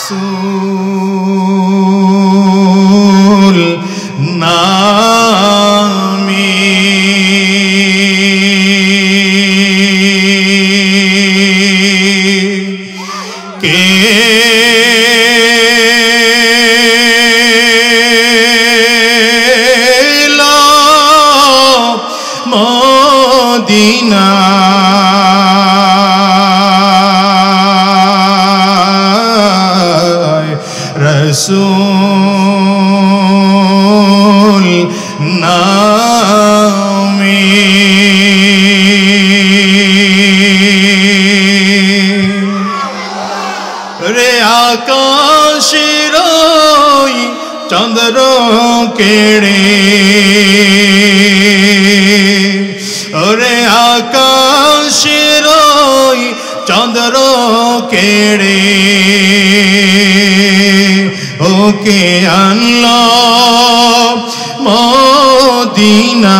রাসূল নামে কে মদিনা রাসূল নামে রে আকাশের চন্দ্র কেড়ে রে আকাশের চন্দ্র কেড়ে ওকে আনলো মদিনা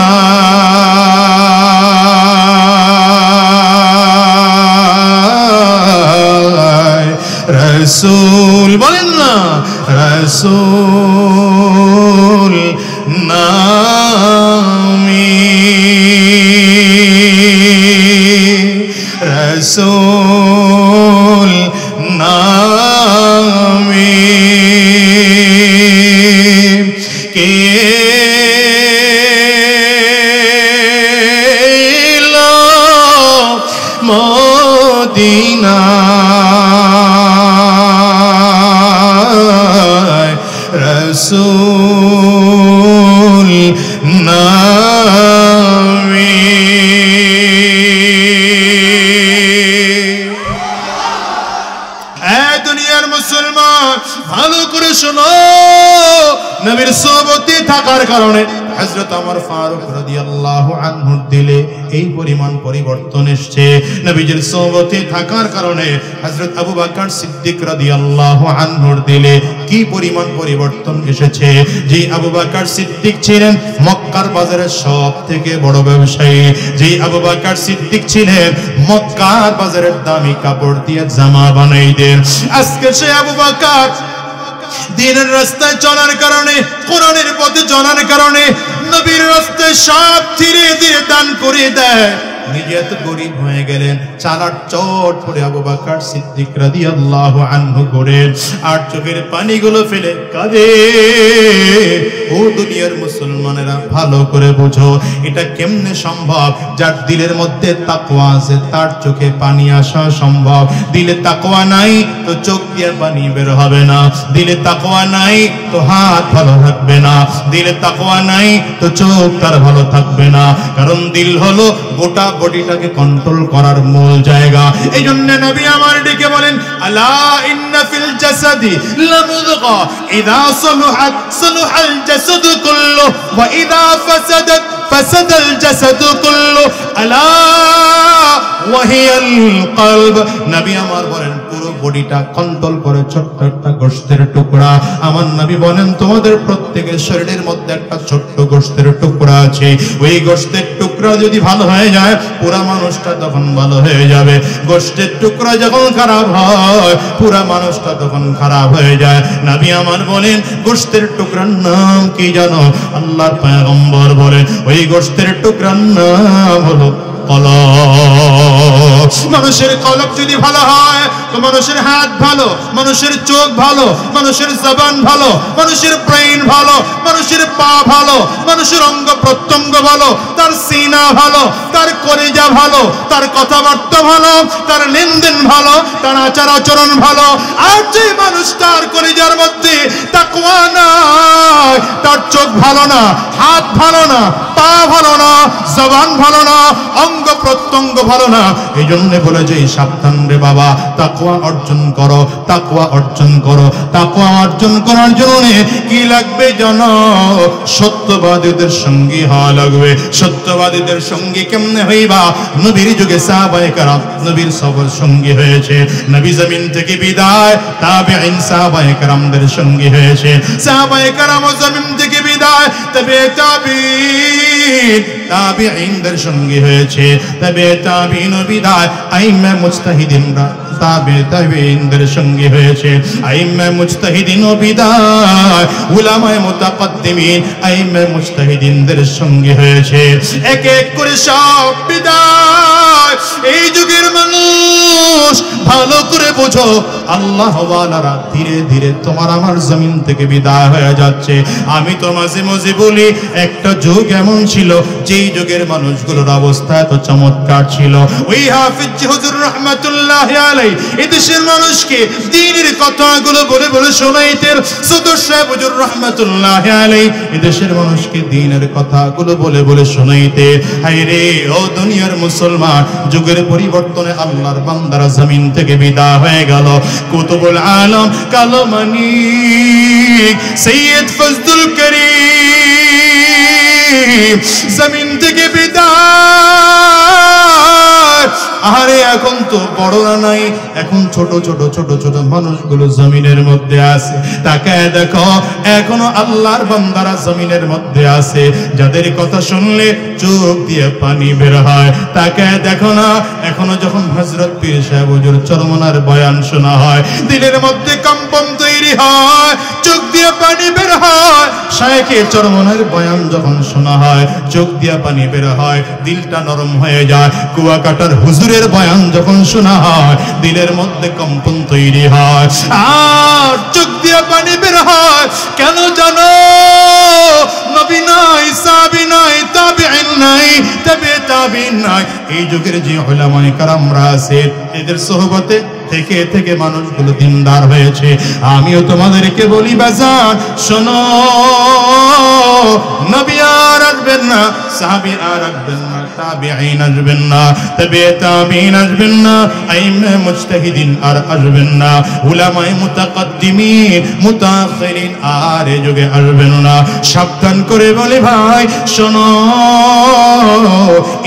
রাসূল বলেন না রাসূল নামে রাসূল নামে কে মদিনা রাসূল নামে দুনিয়ার মুসলমান ভালো করে শোনো নবীর সোহবতে থাকার কারণে হযরত ওমর ফারুক রাদিয়াল্লাহু আনহুর দিলে এই পরিমাণ পরিবর্তন এসেছে নবীজির সোহবতে থাকার কারণে হযরত আবু বকর সিদ্দিক রাদিয়াল্লাহু আনহুর দিলে কি পরিমাণ পরিবর্তন এসেছে যে আবু বকর সিদ্দিক ছিলেন মক্কার বাজারের সবথেকে বড় ব্যবসায়ী যে আবু বকর সিদ্দিক ছিলেন মক্কার বাজারের দামি কাপড় দিয়ে জামা বানাইতেন আজকে সে আবু বকর দ্বীনের রাস্তায় চলার কারণে কোরআনের পথে চলার কারণে নবীর রাস্তায় সব ধীরে ধীরে দান করে দেয় নিজে এত গরিব হয়ে গেলেন চালার চট করে আবু বকর সিদ্দিক রাদিয়াল্লাহু আনহু করে আর চোখের পানিগুলো ফেলে কাঁদে ও দুনিয়ার মুসলমানেরা ভালো করে বুঝো এটা কেমনে সম্ভব যার দিলের মধ্যে তাকওয়া আছে তার চোখে পানি আসা সম্ভব দিলে তাকওয়া নাই তো চোখ দিয়ে পানি বের হবে না দিলে তাকওয়া নাই তো হাত ভালো থাকবে না দিলে তাকওয়া নাই তো চোখ তার ভালো থাকবে না কারণ দিল হলো গোটা বডিটাকে কন্ট্রোল করার মূল জায়গা এইজন্য নবী আমার ডেকে বলেন আলা ইন্না ফিল জাসাদি লামুদগা ইযা সালুহাত সালুহাল জাসাদু কুল্লু ওয়া ইযা ফাসাদাত ফাসাদাল জাসাদু কুল্লু আলা ওয়া হিয়াল কলব নবী আমার বলেন পুরো বডিটা কন্ট্রোল করে ছোট্ট একটা গোশতের টুকরা আমার নবী বলেন তোমাদের প্রত্যেকের শরীরের মধ্যে একটা ছোট্ট গোশতের টুকরা আছে ওই গোশতের টুকরা যদি ভালো হয়ে যায় পুরা মানুষটা তখন ভালো হয়ে যাবে গোশতের টুকরা যখন খারাপ হয় পুরা মানুষটা তখন খারাপ হয়ে যায় নবী আমার বলেন গোশতের টুকরার নাম কি জানো আল্লাহর পয়গম্বর বলেন ওই গোশতের টুকরার নাম হলো কলব মানুষের কলব যদি ভালো হয় তো মানুষের হাত ভালো মানুষের চোখ ভালো মানুষের জবান ভালো মানুষের ব্রেন ভালো মানুষের পা ভালো মানুষের অঙ্গ প্রত্যঙ্গ ভালো তার সিনা ভালো তার কলিজা ভালো তার কথাবার্তা ভালো তার লেনদেন ভালো তার আচার আচরণ ভালো আর যে মানুষ তার কলিজার মধ্যে তাকওয়া নাই তার চোখ ভালো না হাত ভালো না পা ভালো না জবান ভালো না অঙ্গ প্রত্যঙ্গ ভালো না এইজন্য বলে যে সাবধান রে বাবা তাকওয়া অর্জন করো তাকওয়া অর্জন করো তাকওয়া অর্জন করার জন্য কি লাগবে জানো সত্যবাদীদের সঙ্গী হওয়া লাগবে সত্যবাদীদের সঙ্গী কেমনে হইবা নবীর যুগে সাহাবায়ে কেরাম নবীর সবার সঙ্গী হয়েছে নবী জমিন থেকে বিদায় তাবেঈন সাহাবায়ে কেরামদের সঙ্গী হয়েছে সাহাবায়ে কেরাম জমিন থেকে বিদায় তাবেঈনদের সঙ্গী হয়েছে তবে তাবেঈন বিদায় আইম্মা মুজতাহিদিনরা তাবেঈনদের সঙ্গী হয়েছে, আইম্মা মুজতাহিদিন ও বিদায় উলামায়ে মুতাকাদ্দিমিন আইম্মা মুজতাহিদিনদের সঙ্গী হয়েছে। এক এক করে সব বিদায়। এই যুগের মানুষ ভালো করে বোঝো, আল্লাহ ওয়ালারা ধীরে ধীরে তোমার আমার জমিন থেকে বিদায় হয়ে যাচ্ছে। আমি তো মাঝে মাঝে বলি, একটা যুগ এমন ছিল যেই যুগের মানুষগুলোর অবস্থা এত চমৎকার ছিল। ওই হাফিজ হুজুর রাহমাতুল্লাহি আলাইহি এদেশের মানুষকে দ্বীনের কথাগুলো বলে বলে শোনাইতেন। সদর সাহেব হুজুর রাহমাতুল্লাহি আলাইহি এদেশের মানুষকে দ্বীনের কথাগুলো বলে বলে শোনাইতে। হায় রে ও দুনিয়ার মুসলমান, যুগের পরিবর্তনে আল্লাহর বান্দারা জমিন থেকে বিদায় হয়ে গেল। কুতুবুল আলম কালো মানিক সৈয়দ ফজলুল করিম জমিন থেকে বিদায়। আরে এখন তো বড়রা নাই, এখন ছোট ছোট ছোট ছোট মানুষগুলো জমিনের মধ্যে আছে। তাকায় দেখো, এখনো আল্লাহর বান্দারা জমিনের মধ্যে আছে, যাদের কথা শুনলে চোখ দিয়ে পানি বের হয়। তাকায় দেখো না, এখনো যখন হযরত পীর সাহেব হুজুর চরমনার বয়ান শোনা হয়, দিলের মধ্যে কম্পন তৈরি হয়, চোখ দিয়ে পানি বের হয়। শায়েখে চরমনার বয়ান যখন শোনা হয়, চোখ দিয়ে পানি বের হয়, দিলটা নরম হয়ে যায়। কুয়াকাটার হুজুরের বয়ান যখন শোনা হয়, দিলের মধ্যে কম্পন তৈরি হয়, আর চোখ দিয়ে পানি বের হয়। কেন জানো? নবী নাই, সাহাবী নাই, তাবেঈন নাই, তাবেঈন নাই, এই যুগের যে উলামায়ে কেরামরা আছে, এদের সোহবতে থেকে থেকে মানুষগুলো দিনদার হয়েছে। আমিও তোমাদেরকে বলি বাজার, শোনো, নবী আর আসবেন না, সাহাবী আর আসবেন না, তাবেঈন আসবেন না, তাবেঈন আসবেন না, আইম্মা মুজতাহিদিন আর আসবেন না, উলামায়ে মুতাকাদ্দিমিন মুতাআখিরিন আর এই যুগে আসবেন না। সাবধান করে বলে ভাই শোনো,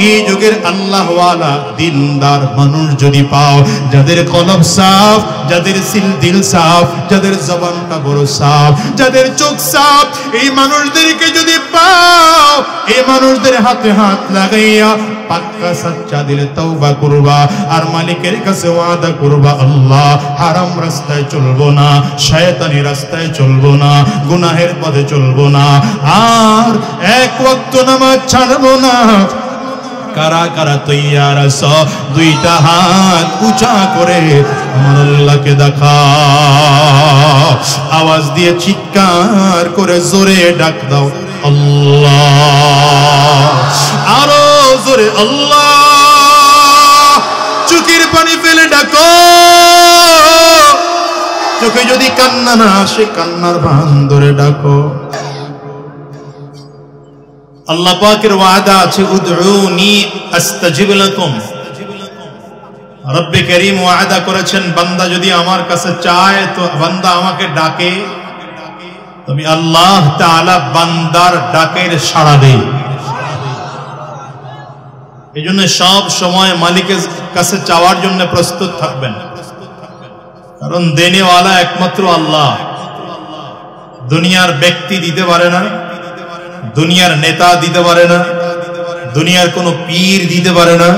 এই যুগের আল্লাহ ওয়ালা দিনদার মানুষ যদি পাও, যাদের কলব সাফ, যাদের দিল সাফ, যাদের জবানটা বড় সাফ, যাদের চোখ সাফ, এই মানুষদেরকে যদি পাও, এই মানুষদের হাতে হাত লাগাইয়া পাক্কা সচ্চা দিলে তওবা করবা, আর মালিকের কাছে ওয়াদা করবা, আল্লাহ হারাম রাস্তায় চলবো না, শয়তানি রাস্তায় চলবো না, গুনাহের পথে চলবো না, আর এক ওয়াক্ত নামাজ ছাড়বো না। কারা কারা তৈয়ার আছো? দুইটা হাত উঁচা করে আমার আল্লাহকে দেখা, আওয়াজ দিয়ে চিৎকার করে জোরে ডাক দাও, আল্লাহ, আরো জোরে আল্লাহ। চোখের পানি ফেলে ডাকো, চোখে যদি কান্না না আসে, কান্নার ভান ধরে ডাকো। আল্লাহ পাকের ওয়াদা আছে, উদউনি আস্তাজিব লাকুম। রব্বে করিম ওয়াদা করেছেন, বান্দা যদি আমার কাছে চায়, তো বান্দা আমাকে ডাকে, তুমি আল্লাহ তাআলা বান্দার ডাকের সাড়া দেই। এই জন্য সব সময় মালিকের কাছে চাওয়ার জন্য প্রস্তুত থাকবেন, কারণ দেনেওয়ালা একমাত্র আল্লাহ। দুনিয়ার ব্যক্তি দিতে পারে না, দুনিয়ার নেতা দিতে পারে না, দুনিয়ার কোন পীর দিতে পারে না,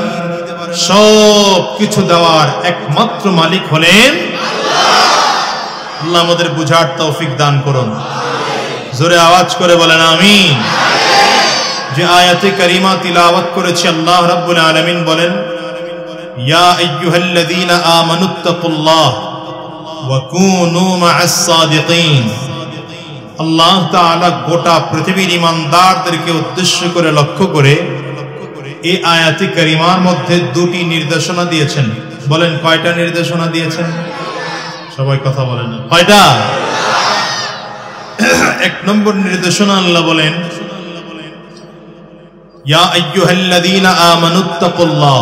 সব কিছু দেওয়ার একমাত্র মালিক হলেন আল্লাহ। আমাদের বুঝার তৌফিক দান করুন। জোরে আওয়াজ করে বলেন আমিন। যে আয়াতে কারিমা তিলাওয়াত করেছি, আল্লাহ রাব্বুল আলামিন বলেন, ইয়া আইয়ুহাল্লাযীনা আমানুত্তাকুল্লাহ ওয়া কুনু মা'আস সাদিকিন। আল্লাহ তাআলা গোটা পৃথিবীর ইমানদারদেরকে উদ্দেশ্য করে, লক্ষ্য করে এই আয়াতে কারিমার মধ্যে দুটি নির্দেশনা দিয়েছেন। বলেন কয়টা নির্দেশনা দিয়েছেন? সবাই কথা বলেন না, কয়টা? এক নম্বর নির্দেশনা আল্লাহ বলেন, ইয়া আইয়ুহাল্লাযীনা আমানুত্তাকুল্লাহ।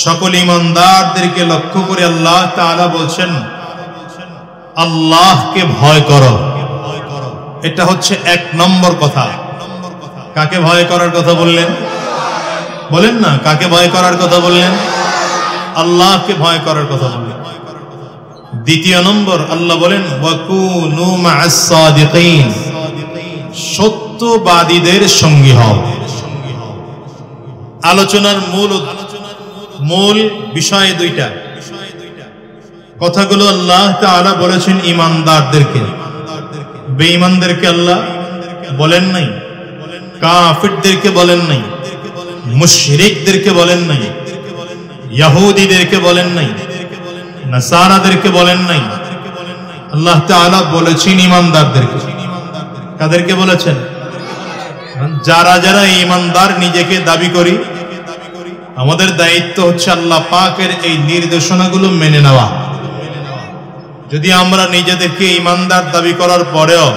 সকল ইমানদারদেরকে লক্ষ্য করে আল্লাহ তাআলা বলছেন, আল্লাহকে ভয় করো। এটা হচ্ছে এক নম্বর কথা। কাকে ভয় করার কথা বললেন? বলেন না, কাকে ভয় করার কথা বললেন? আল্লাহকে ভয় করার কথা বললেন। দ্বিতীয় নম্বর আল্লাহ বলেন, ওয়াকুনু মা'আস সাদিকিন। সত্যবাদীদের সঙ্গী হও। আলোচনার মূল বিষয় দুইটা। কথাগুলো আল্লাহ তাআলা বলেছেন ঈমানদারদেরকে, বেঈমানদেরকে আল্লাহ বলেন নাই, কাফিরদেরকে বলেন নাই, মুশরিকদেরকে বলেন নাই, ইহুদিদেরকে বলেন নাই, নাসারাদেরকে বলেন নাই। আল্লাহ তাআলা বলেছেন ঈমানদারদেরকে। কাদেরকে বলেছেন? যারা যারা ঈমানদার নিজেকে দাবি করি, আমাদের দায়িত্ব হচ্ছে আল্লাহ পাকের এই নির্দেশনাগুলো মেনে নেওয়া। যদি আমরা নিজেদেরকে ঈমানদার দাবি করার পরেও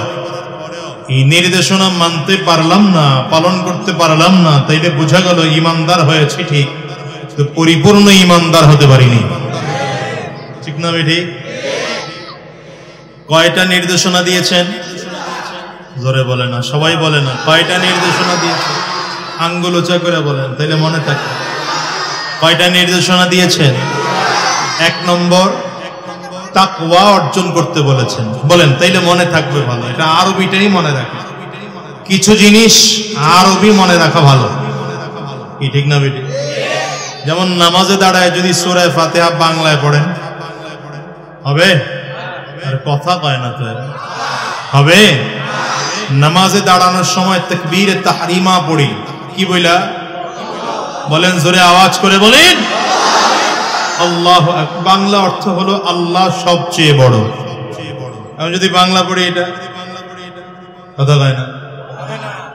এই নির্দেশনা মানতে পারলাম না, পালন করতে পারলাম না, তাইলে বোঝা গেল ঈমানদার হয়েছে ঠিক, তো পরিপূর্ণ ঈমানদার হতে পারিনি। ঠিক না ঠিক? কয়টা নির্দেশনা দিয়েছেন? জোরে বলে না, সবাই বলে না। কয়টা নির্দেশনা দিয়েছেন? আঙ্গুল উঁচা করে বলেন, তাইলে মনে থাকে। কয়টা নির্দেশনা দিয়েছেন? 1 নম্বর তাকওয়া অর্জন করতে বলেছেন। বলেন, তাইলে মনে থাকবে ভালো। এটা আরবিটাই মনে রাখে। কিছু জিনিস আরবি মনে রাখা ভালো, কি ঠিক না বেটি? যেমন নামাজে দাঁড়ায় যদি সূরা ফাতিহা বাংলায় পড়েন হবে? আর কথা কয় না তো, হবে? নামাজে দাঁড়ানোর সময় তাকবীরে তাহরিমা পড়ি, কি বইলা? বলেন জোরে, আওয়াজ করে বলেন আল্লাহু আকবার। বাংলা অর্থ হলো আল্লাহ সবচেয়ে বড়। আমি যদি বাংলা পড়ি এটা কথা কয় না।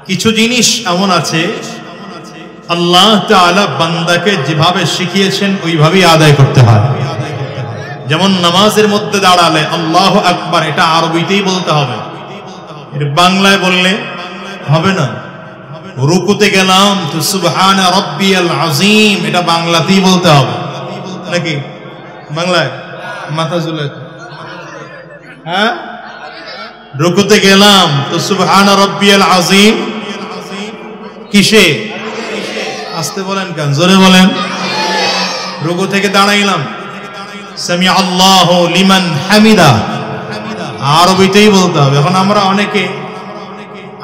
কিছু জিনিস এমন আছে আল্লাহ তাআলা বান্দাকে যেভাবে শিখিয়েছেন ওইভাবেই আদায় করতে হয়। যেমন নামাজের মধ্যে দাঁড়ালে আল্লাহু আকবার, এটা আরবিতেই বলতে হবে, এটা বাংলায় বললে হবে না। রুকুতে গেলাম তো সুবহান রাব্বিয়াল আযীম, এটা বাংলাতেই বলতে হবে নাকি? বাংলায় মাথা ঝুলে, হ্যাঁ? রুকুতে গেলাম তো সুবহান রাব্বিয়াল আযীম কিসে? আস্তে বলেন কেন, জোরে বলেন। রুকু থেকে দাঁড়াইলাম সামিআ আল্লাহু লিমান হামিদা, আরবিতেই বলতে হবে। এখন আমরা অনেকে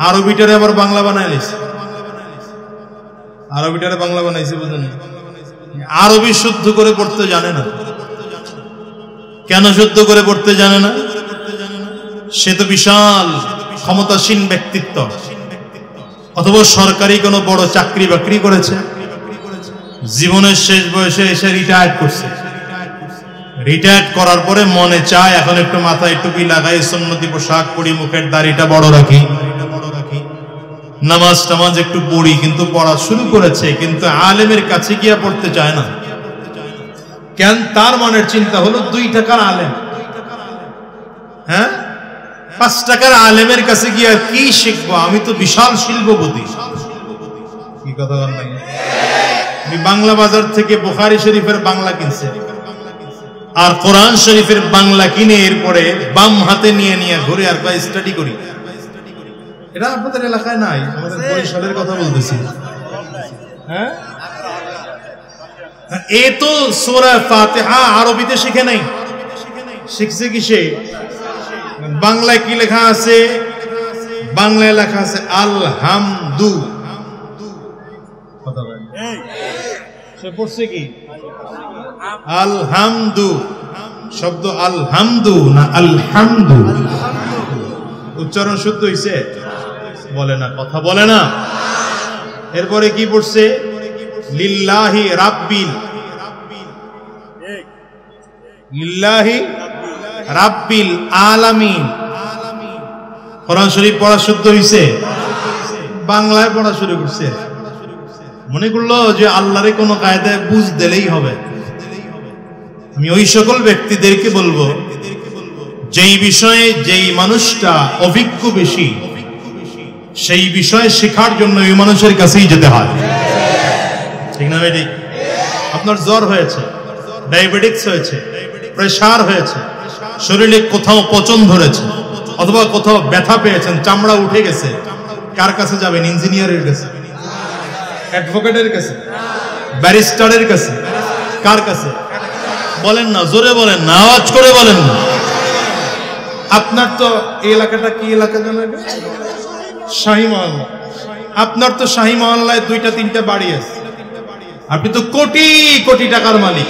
আরবিটারে আবার বাংলা বানাই নিছি, আরবিটারে বাংলা বানাইছি, বুঝলেন? আরবি শুদ্ধ করে পড়তে জানে না। কেন শুদ্ধ করে পড়তে জানে না? সে তো বিশাল ক্ষমতাসীন ব্যক্তিত্ব, অথবা সরকারি কোনো বড় চাকরি বাকরি করেছে, জীবনের শেষ বয়সে এসে রিটায়ার্ড করছে। রিটায়ার্ড করার পরে মনে চায় এখন একটু মাথায় টুপি লাগাই, সুন্নতি পোশাক পরি, মুখের দাড়িটা বড় রাখি, নামাজ টামাজ একটু পড়ি, কিন্তু পড়া শুরু করেছে কিন্তু আলেমের কাছে গিয়া পড়তে চায় না। কেন? তার মনের চিন্তা হলো 2 টাকার আলেম, হ্যাঁ 5 টাকার আলেমের কাছে গিয়া কি শিখবো, আমি তো বিশাল শিল্পপতি। কি কথা বল নাই? বাংলা বাজার থেকে বুখারী শরীফের বাংলা কিনছে আর কোরআন শরীফের বাংলা কিনে এরপরে বাম হাতে নিয়ে নিয়ে ঘুরে আর কয় স্টাডি করি। এটা আপনাদের এলাকায় নাই, আমাদের বরিশালের কথা বলতেছি। হ্যাঁ, এ তো সূরা ফাতিহা আরবিতে শিখে নাই, শিখছে কিসে? বাংলায় কি লেখা আছে? বাংলায় লেখা আছে আলহামদু। কথা বলেন, সে পড়ছে কি? আলহামদু। শব্দ আলহামদু না আলহামদু? উচ্চারণ শুদ্ধ হইছে? বলে না, কথা বলে না। এরপরে কি পড়ছে? লিল্লাহি রাব্বিল, লিল্লাহি রাব্বিল আলামিন। কোরআন শরীফ পড়া শুদ্ধ হইছে, বাংলায় পড়া শুরু করছে। মনে করলো যে আল্লাহরে কোনো কায়দায় বুঝ দিলেই হবে। আমি ওই সকল ব্যক্তিদেরকে বলবো যেই বিষয়ে যেই মানুষটা অভিজ্ঞ বেশি, সেই বিষয়ে শেখার জন্য ওই মানুষের কাছেই যেতে হয়। ঠিক না বেটি? আপনার জ্বর হয়েছে, ডায়াবেটিস হয়েছে, প্রেসার হয়েছে, শরীরে কোথাও পচন ধরেছে, অথবা কোথাও ব্যথা পেয়েছেন, চামড়া উঠে গেছে, কার কাছে যাবেন? ইঞ্জিনিয়ারের কাছে, অ্যাডভোকেটের কাছে, ব্যারিস্টারের কাছে, কার কাছে? বলেন না, জোরে বলেন না, আওয়াজ করে বলেন না। আপনার তো এই এলাকাটা কি এলাকা জানেন? শাহী মহল্লা। আপনার তো শাহী মহল্লায় 2টা 3টা বাড়ি আছে, আপনি তো কোটি কোটি টাকার মালিক।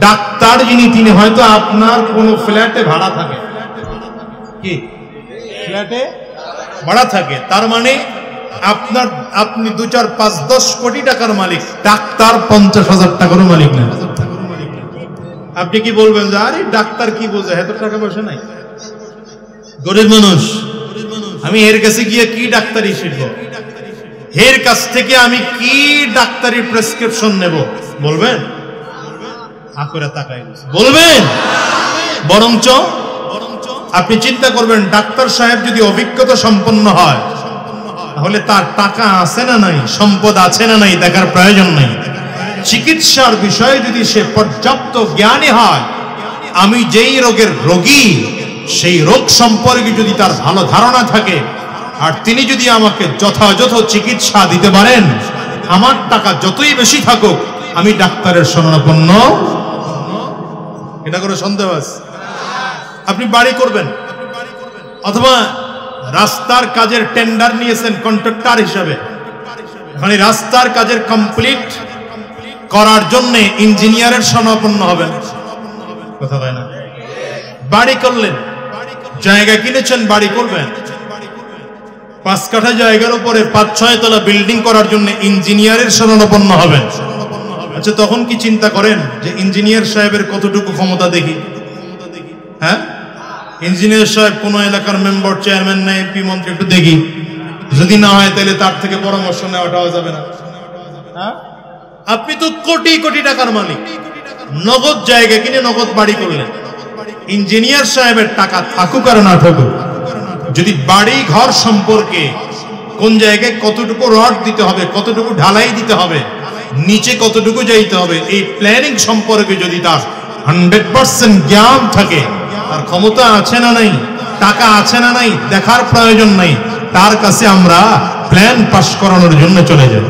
ডাক্তার যিনি তিনি হয়তো আপনার কোন ফ্ল্যাটে ভাড়া থাকে, কি ফ্ল্যাটে ভাড়া থাকে, তার মানে আপনি 2, 4, 5, 10 কোটি টাকার মালিক, ডাক্তার 50,000 টাকারও মালিক না। আপনি কি বলবেন যে আরে ডাক্তার কি বোঝে, এত টাকা পয়সা নাই, গরিব মানুষ, আমি এর কাছে গিয়ে কি ডাক্তারি শিখবো, এর কাছ থেকে আমি কি ডাক্তারি প্রেসক্রিপশন নেব, বলবেন? আকরে তাকাই বলবেন? বরঞ্চ আপনি চিন্তা করবেন, ডাক্তার সাহেব যদি অভিজ্ঞতা সম্পন্ন হয় তাহলে তার টাকা আছে না নাই, সম্পদ আছে না নাই দেখার প্রয়োজন নাই। চিকিৎসার বিষয়ে যদি সে পর্যাপ্ত জ্ঞানী হয়, আমি যেই রোগের রোগী সেই রোগ সম্পর্কে যদি তার ভালো ধারণা থাকে, আর তিনি যদি আমাকে যথাযথ চিকিৎসা দিতে পারেন, আমার টাকা যতই বেশি থাকুক আমি ডাক্তারের শরণাপন্ন। এটা কোনো সন্দেহ আছে? আপনি বাড়ি করবেন অথবা রাস্তার কাজের টেন্ডার নিয়েছেন কন্ট্রাক্টর হিসাবে, মানে রাস্তার কাজের কমপ্লিট করার জন্য ইঞ্জিনিয়ারের শরণাপন্ন হবেন, কথা হয় না? বাড়ি করলেন, জায়গা কিনেছেন, বাড়ি করবেন, 5 কাঠা জায়গার উপরে 5-6 তলা বিল্ডিং করার জন্য ইঞ্জিনিয়ারের শরণাপন্ন হবেন। আচ্ছা, তখন কি চিন্তা করেন যে ইঞ্জিনিয়ার সাহেবের কতটুকু ক্ষমতা দেখি? হ্যাঁ, ইঞ্জিনিয়ার সাহেব কোন এলাকার মেম্বার, চেয়ারম্যান না এমপি মন্ত্রী, একটু দেখি, যদি না হয় তাহলে তার থেকে পরামর্শ নেওয়াটাও যাবে না। হ্যাঁ, আপনি তো কোটি কোটি টাকার মালিক, নগদ জায়গা কিনে নগদ বাড়ি করলেন, ইঞ্জিনিয়ার সাহেবের টাকা থাকুক আর না থাকুক, যদি বাড়ি ঘর সম্পর্কে কোন জায়গায় কতটুকু রড দিতে হবে, কতটুকু ঢালাই দিতে হবে, নিচে কতটুকু যাইতে হবে, এই প্ল্যানিং সম্পর্কে যদি তার 100% জ্ঞান থাকে, তার ক্ষমতা আছে না নাই, টাকা আছে না নাই দেখার প্রয়োজন নাই, তার কাছে আমরা প্ল্যান পাস করানোর জন্য চলে যাই।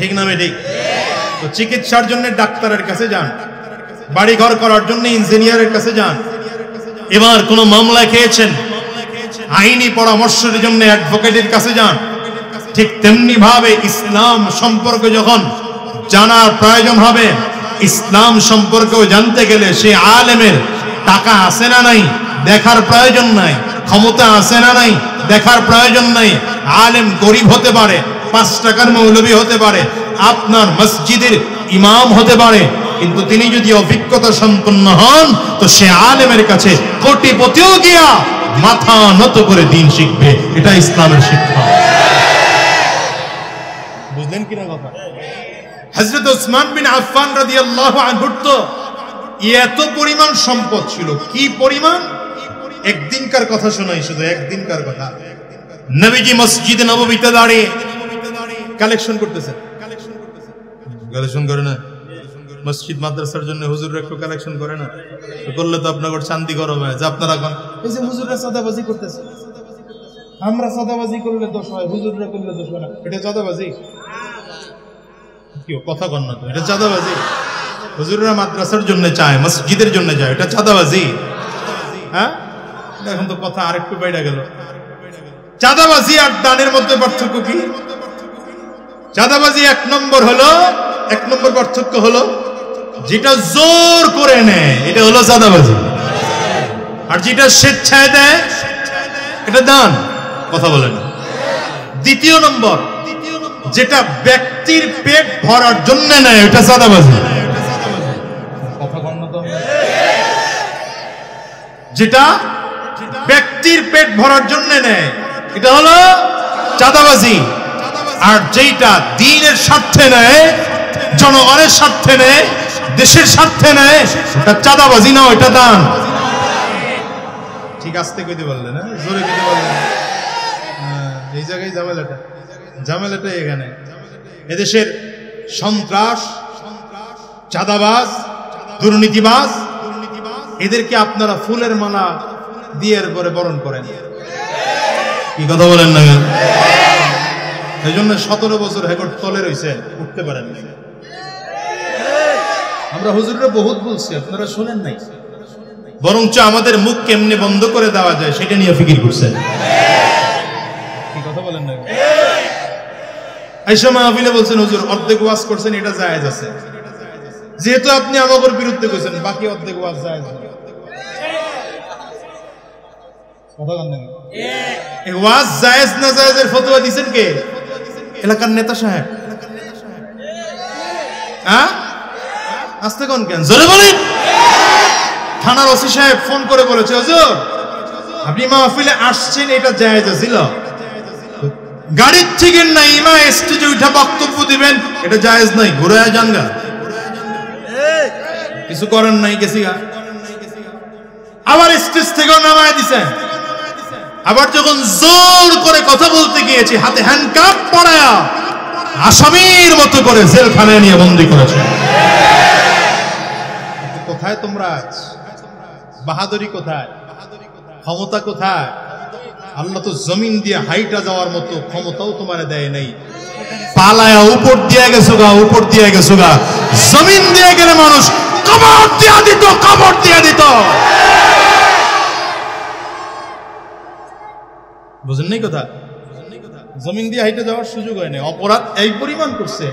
ঠিক না? ঠিক। তো চিকিৎসার জন্য ডাক্তারের কাছে যান, বাড়ি ঘর করার জন্য ইঞ্জিনিয়ারের কাছে যান। এবার কোন মামলা খেয়েছেন, আইনি পরামর্শের জন্য অ্যাডভোকেটের কাছে যান। ঠিক তেমনি ভাবে ইসলাম সম্পর্কে যখন জানার প্রয়োজন হবে, ইসলাম সম্পর্কেও জানতে গেলে সে আলেমের টাকা আছে না নাই দেখার প্রয়োজন নাই, ক্ষমতা আছে না নাই দেখার প্রয়োজন নাই। আলেম গরিব হতে পারে, 5 টাকার মৌলবী হতে পারে, আপনার মসজিদের ইমাম হতে পারে, কিন্তু তিনি যদি অভিজ্ঞতা সম্পন্ন হন তো সে আলেমের কাছে কোটিপতিও গিয়া মাথা নত করে দিন শিখবে। এটা ইসলামের শিক্ষা। বুঝলেন কিনা কথা? হযরত ওসমান বিন আফফান রাদিয়াল্লাহু আনহু তো এত পরিমাণ সম্পদ ছিল, কি পরিমাণ! একদিনকার কথা শোনাই, শুধু একদিনকার কথা। নবীজি মসজিদে নববীতে দাঁড়িয়ে কালেকশন করতেছেন, কালেকশন করে না? মসজিদ মাদ্রাসার জন্য হুজুররা একটু কালেকশন করে না? করলে তো আপনার শান্তি গরম হয় যে আপনারা এই যে হুজুররা চাঁদাবাজি করতেছে, আমরা চাঁদাবাজি করলে দোষ হয়, হুজুররা করলে দোষ হয় না, এটা চাঁদাবাজি? কি কথা কন না তো, এটা চাঁদাবাজি? হুজুররা মাদ্রাসার জন্য চায়, মসজিদের জন্য চায়, এটা চাঁদাবাজি? হ্যাঁ, এখন তো কথা আরেকটু বাইরে গেল। চাঁদাবাজি আর দানের মধ্যে পার্থক্য কি? চাঁদাবাজি এক নম্বর পার্থক্য হলো যেটা জোর করে নেয়, এটা হলো চাঁদাবাজি, আর যেটা স্বেচ্ছায় দেয় এটা দান। কথা বলেন। দ্বিতীয় নম্বর, যেটা ব্যক্তির পেট ভরার জন্য নেয় এটা চাঁদাবাজি। যেটা ব্যক্তির পেট ভরার জন্য নেয় এটা হলো চাঁদাবাজি, আর যেটা দ্বীনের স্বার্থে নেয়, জনগণের স্বার্থে নেয়, দেশের স্বার্থে নেয়, ওটা চাঁদাবাজি না, ওটা দান। ঠিক আস্তে কইতে বললেন, জোরে কইতে বললেন। এই জায়গায় ঝামেলাটা এখানে। এদেশের সন্ত্রাস, চাঁদাবাজ, দুর্নীতিবাজ, এদেরকে আপনারা ফুলের মালা দিয়ে পরে বরণ করেন। কি কথা বলেন না? এই জন্য 17 বছর হেকট তলে রয়েছে, উঠতে পারেন। আমরা হুজুররা বহুত বলছি, আপনারা শোনেন নাই, বরঞ্চ আমাদের মুখ কেমনে বন্ধ করে দেওয়া যায় সেটা নিয়ে ফিকির করছেন। কি কথা বলেন না? এই সময় মাহফিলে বলছেন হুজুর অর্ধেক ওয়াজ করছেন, এটা জায়েজ আছে। যেহেতু আপনি আমাদের বিরুদ্ধে কইছেন, বাকি অর্ধেক ওয়াজ জায়েজ না। কথা বলেন না, এই ওয়াজ জায়েজ না জায়েজের ফতোয়া দিবেন কে? এলাকার নেতা সাহেব। হ্যাঁ, আস্তে কোন কেন, জোরে বলেন। থানার ওসি সাহেব ফোন করে বলেছে, হুজুর আপনি মাহফিলে আসছেন, এটা জায়েজ ছিল। গাড়ির থেকে নাইমা স্টেজে উঠা বক্তব্য দিবেন, এটা জায়েজ নাই, ঘুরে যান গা, কিছু করেন নাই, গেছি গা। আবার স্টেজ থেকেও নামায় দিছেন। আবার যখন জোর করে কথা বলতে গিয়েছি, হাতে হ্যান্ডকাপ পরায়া আসামির মতো করে জেলখানায় নিয়ে বন্দী করেছে। কোথায় তোমরা আজ? বাহাদুরি কোথায়? ক্ষমতা কোথায়? আল্লাহ তো জমিন দিয়ে হাইটা যাওয়ার মতো ক্ষমতাও তোমার দেয় নাই। পালায়া উপর দিয়ে গেছো গা, উপর দিয়ে গেছো গা। জমিন দিয়ে গেলে মানুষ কবর দিয়া দিত, কবর দিয়া দিত। বুঝেন নাই কথা? জমিন দিয়ে হাইটে যাওয়ার সুযোগ হয় না। অপরাধ এই পরিমাণ করছে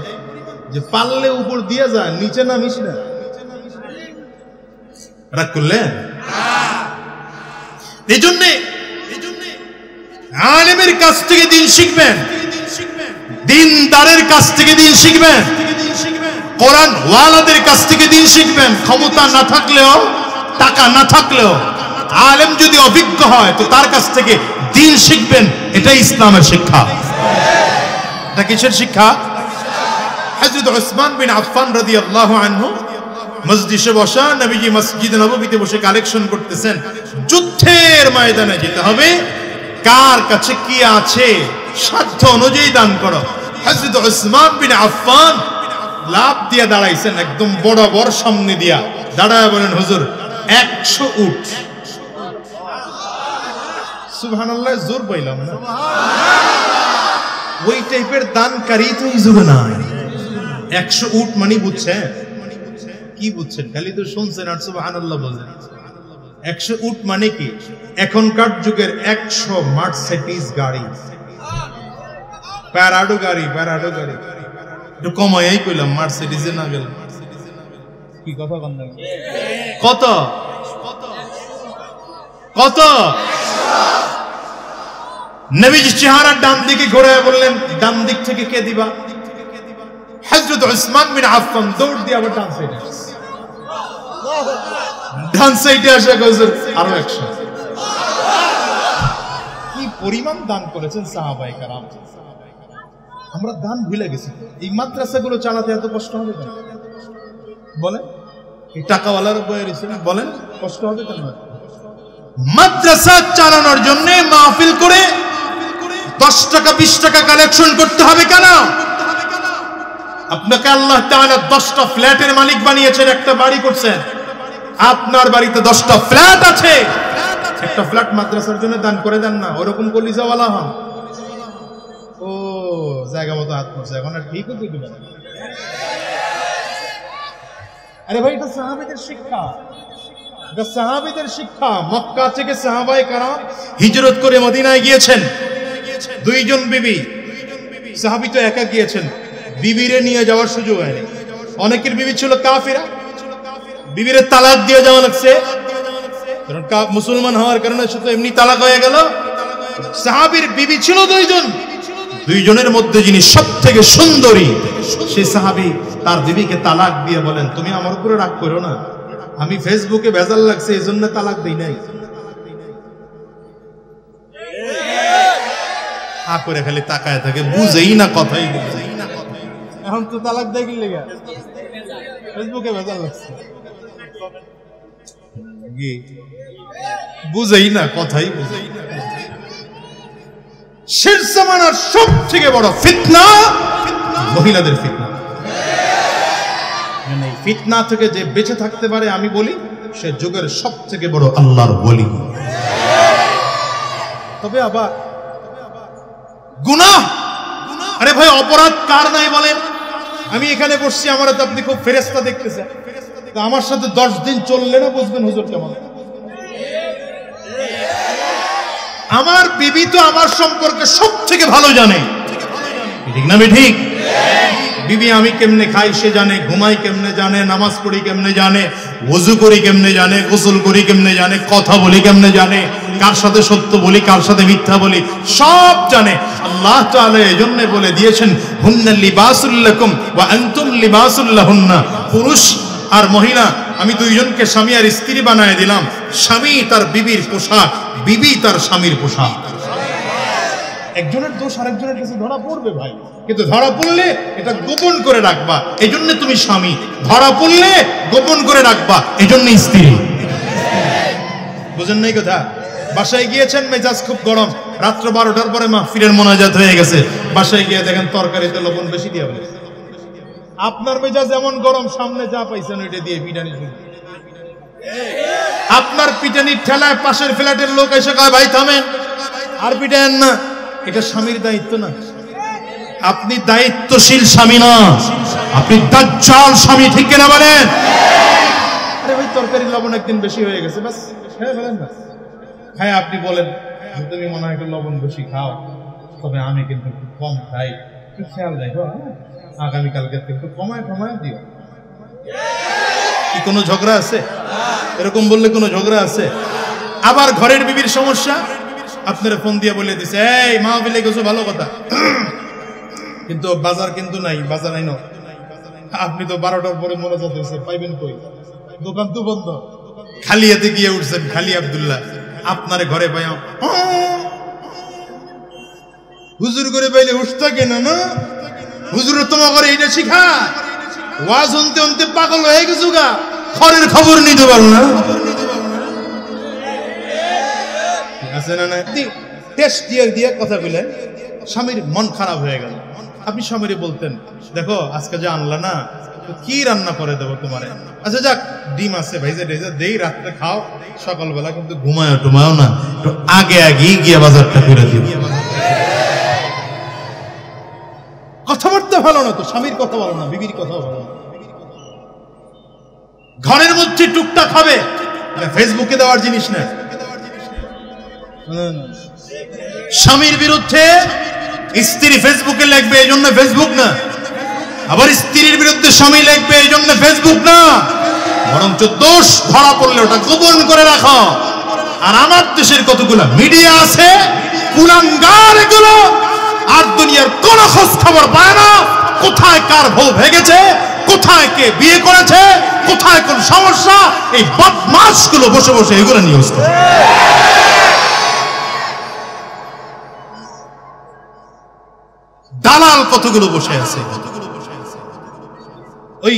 যে পারলে উপর দিয়ে যায়, নিচে নামিস না। রাগ করলেন? এই জন্যে আলেমের কাছ থেকে দিন শিখবেন, দিনদারের কাছ থেকে দিন শিখবেন, কোরআন ওয়ালাদের কাছ থেকে দিন শিখবেন। ক্ষমতা না থাকলেও, টাকা না থাকলেও, আলেম যদি অভিজ্ঞ হয় তো তার কাছ থেকে দিন শিখবেন। এটাই ইসলামের শিক্ষা। এটা কিসের শিক্ষা? হযরত উসমান বিন আফফান রাদিয়াল্লাহু আনহু মসজিদে বসা, নবীজি মসজিদে নববীতে বসে কালেকশন করতেছেন। যুদ্ধের ময়দানে যেতে হবে, কার কাছে কি আছে সাধ্য অনুযায়ী দান করো। হযরত উসমান বিন আফফান লাভ দিয়ে দাঁড়াইছেন, একদম বরাবর সামনে দিয়া দাঁড়ায় বলেন, হুজুর 100 উট। সুবহানাল্লাহ, জোর পাইলাম না। ওই টাইপের দানকারী তো এই যুগে নাই। 100 উট মানে বুঝছেন কি? বুঝছেন? খালি তো শুনছেন আর সুবহানাল্লাহ বলেন। 100 উট মানে কি? এখনকার যুগের 100 মার্সিডিজ গাড়ি, প্যারাডো গাড়ি, প্যারাডো গাড়ি। একটু কমাই কইলাম, মার্সিডিজে না গেল। কি কথা বলেন? কত কত? নবীজি চেহারার ডান দিকে ঘোরায় বললেন, ডান দিক থেকে কে দিবা? হযরত উসমান বিন আফফান দৌড় দিয়ে আবার ডান সাইডে, ডান সাইডে আসে, হুজুর আরো 100। কি পরিমাণ দান করেছেন সাহাবায়ে কেরাম। আমরা দান ভুলে গেছি। এই মাদ্রাসাগুলো চালাতে এত কষ্ট হবে কেন বলেন? এই টাকাওয়ালার বয়ে রয়েছে না, বলেন কষ্ট হবে কেন? মাদ্রাসা চালানোর জন্য মাহফিল করে 10 টাকা 20 টাকা কালেকশন করতে হবে কেন? আপনাকে আল্লাহ তাআলা 10টা ফ্ল্যাটের মালিক বানিয়েছেন, একটা বাড়ি করছেন। আপনার বাড়িতে 10টা ফ্ল্যাট আছে, একটা ফ্ল্যাট মাদ্রাসার জন্য দান করে দেন না। ওরকম কলিজাওয়ালা হন। ও জায়গা মতো হাত করছে, এখন আর ঠিক হতে দিবেন। আরে ভাই, এটা সাহাবীদের শিক্ষা, এটা সাহাবীদের শিক্ষা। মক্কা থেকে সাহাবায়ে কেরাম হিজরত করে মদিনায় গিয়েছেন। 2 জন বিবি, সাহাবী তো একা গিয়েছেন, বিবিরে নিয়ে যাওয়ার সুযোগ হয়নি। অনেকের বিবি ছিল কাফিরা, বিবিরে তালাক দিয়ে যাওয়া লাগছে, কারণ মুসলমান হওয়ার কারণে শুধু এমনি তালাক হয়ে গেল। সাহাবীর বিবি ছিল 2 জন। 2 জনের মধ্যে যিনি সবথেকে সুন্দরী, সেই সাহাবী তার বিবিকে তালাক দিয়ে বলেন, তুমি আমার উপরে রাগ করো না, আমি ফেসবুকে ভেজাল লাগছে এই জন্য তালাক দেই নাই। হা করে খালি তাকায় থাকে, বুঝেই না, কথাই বুঝেই না। এখন তো তালাক দেয় কি লেগে? ফেসবুকে ভেজাল লাগছে, বুঝেই না, কথাই বুঝেই না। শেষ জামানার সব থেকে বড় ফিতনা মহিলাদের ফিতনা। ফিতনা থেকে যে বেঁচে থাকতে পারে, আমি বলি সে যুগের সব থেকে বড় আল্লাহর ওলি। তবে আবার গুনাহ, আরে ভাই অপরাধ কার নাই বলেন? আমি এখানে বসছি, আমার তো আপনি খুব ফেরেশতা দেখতেছেন, তো আমার সাথে 10 দিন চললে না বুঝবেন হুজুর কেমন। আমার বিবি তো আমার সম্পর্কে সব থেকে ভালো জানে, ঠিক না? ঠিক বিবি আমি কেমনে খাই সে জানে, ঘুমাই কেমনে জানে, নামাজ পড়ি কেমনে জানে, ওযু করি কেমনে জানে, গোসল করি কেমনে জানে, কথা বলি কেমনে জানে, কার সাথে সত্য বলি কার সাথে মিথ্যা বলি সব জানে। আল্লাহ তাআলা এজন্য বলে দিয়েছেন হুন্না লিবাসুল লাকুম ওয়া আনতুম লিবাসুল লাহুন্না। পুরুষ আর মহিলা আমি দুইজনকে স্বামী আর স্ত্রী বানায় দিলাম। স্বামী তার বিবির পোশাক, বিবি তার স্বামীর পোশাক। একজনের দোষ আরেকজনের কাছে ধরা পড়বে ভাই, কিন্তু ধরা পড়লে এটা গোপন করে রাখবা, এই জন্য তুমি স্বামী। ধরা পড়লে গোপন করে রাখবা, এই জন্য স্ত্রী। বুঝেন নাই কথা? বাসায় গিয়েছেন, মেজাজ খুব গরম, রাত্র 12টার পরে মাহফিলের মোনাজাত হয়ে গেছে, বাসায় গিয়ে দেখেন তরকারিতে লবণ বেশি দিয়ে বলে। আপনার মেজাজ এমন গরম, সামনে যা পাইছেন ওইটা দিয়ে পিটানি শুরু। আপনার পিটানির ঠেলায় পাশের ফ্ল্যাটের লোক এসে কয় ভাই থামেন, আর পিটান না। এটা স্বামীর দায়িত্ব না। আপনি দায়িত্বশীল স্বামী না, আপনি দাজ্জাল স্বামী, ঠিক কিনা বলেন? আরে ভাই তরকারির লবণ একদিন বেশি হয়ে গেছে, বাস হ্যাঁ বলেন না। হ্যাঁ আপনি বলেন তুমি মনে হয় একটু লবণ বেশি খাও, তবে আমি কিন্তু একটু কম খাই, একটু খেয়াল রাখো, আগামীকালকে একটু কমায় দিও। কি কোনো ঝগড়া আছে? এরকম বললে কোনো ঝগড়া আছে? আবার ঘরের বিবির সমস্যা, আপনারা ফোন দিয়ে বলে দিছে এই মাহফিলে গেছো ভালো কথা, কিন্তু বাজার কিন্তু নাই, বাজার নাই না। আপনি তো 12টার পরে মোনাজাত হয়েছে, পাইবেন কই? দোকান তো বন্ধ। খালি হাতে গিয়ে উঠছেন, খালি আব্দুল্লাহ আপনার ঘরে পাই, হুজুর করে পাইলে উঠতা কেন না? হুজুর তোমার ঘরে এইটা শিখা, ওয়াজ শুনতে শুনতে পাগল হয়ে গেছো গা, ঘরের খবর নিতে পারো না। আছে না না? টেস্ট দিয়ে কথা বললেন, স্বামীর মন খারাপ হয়ে গেল। আপনি স্বামীরে বলতেন দেখো আজকে যে আনলা না, কি রান্না করে দেবো তোমারে? আচ্ছা যাক ডিম আছে ভাইজা ঢেজা দেই, রাত্রে খাও, সকালবেলা কিন্তু ঘুমায় টুমায়ও না, একটু আগে আগেই গিয়ে বাজারটা করে দিও। কথাবার্তা ভালো না তো, স্বামীর কথা ভালো না, বিবির কথা ভালো না। ঘরের মধ্যে টুকটাক হবে, ফেসবুকে দেওয়ার জিনিস না। স্বামীর বিরুদ্ধে স্ত্রী ফেসবুকে লিখবে, এই জন্য ফেসবুক না। আবার স্ত্রীর বিরুদ্ধে স্বামী লিখবে, এই জন্য ফেসবুক না। বরঞ্চ দোষ ধরা পড়লে ওটা গোপন করে রাখো। আর আমার দেশের কতগুলো মিডিয়া আছে কুলাঙ্গার, এগুলো আর দুনিয়ার কোন খোঁজ খবর পায় না। কোথায় কার বউ ভেগেছে, কোথায় কে বিয়ে করেছে, কোথায় কোন সমস্যা, এই বদমাশগুলো বসে বসে এগুলো নিউজ করে। দালাল কতগুলো বসে আছে, ওই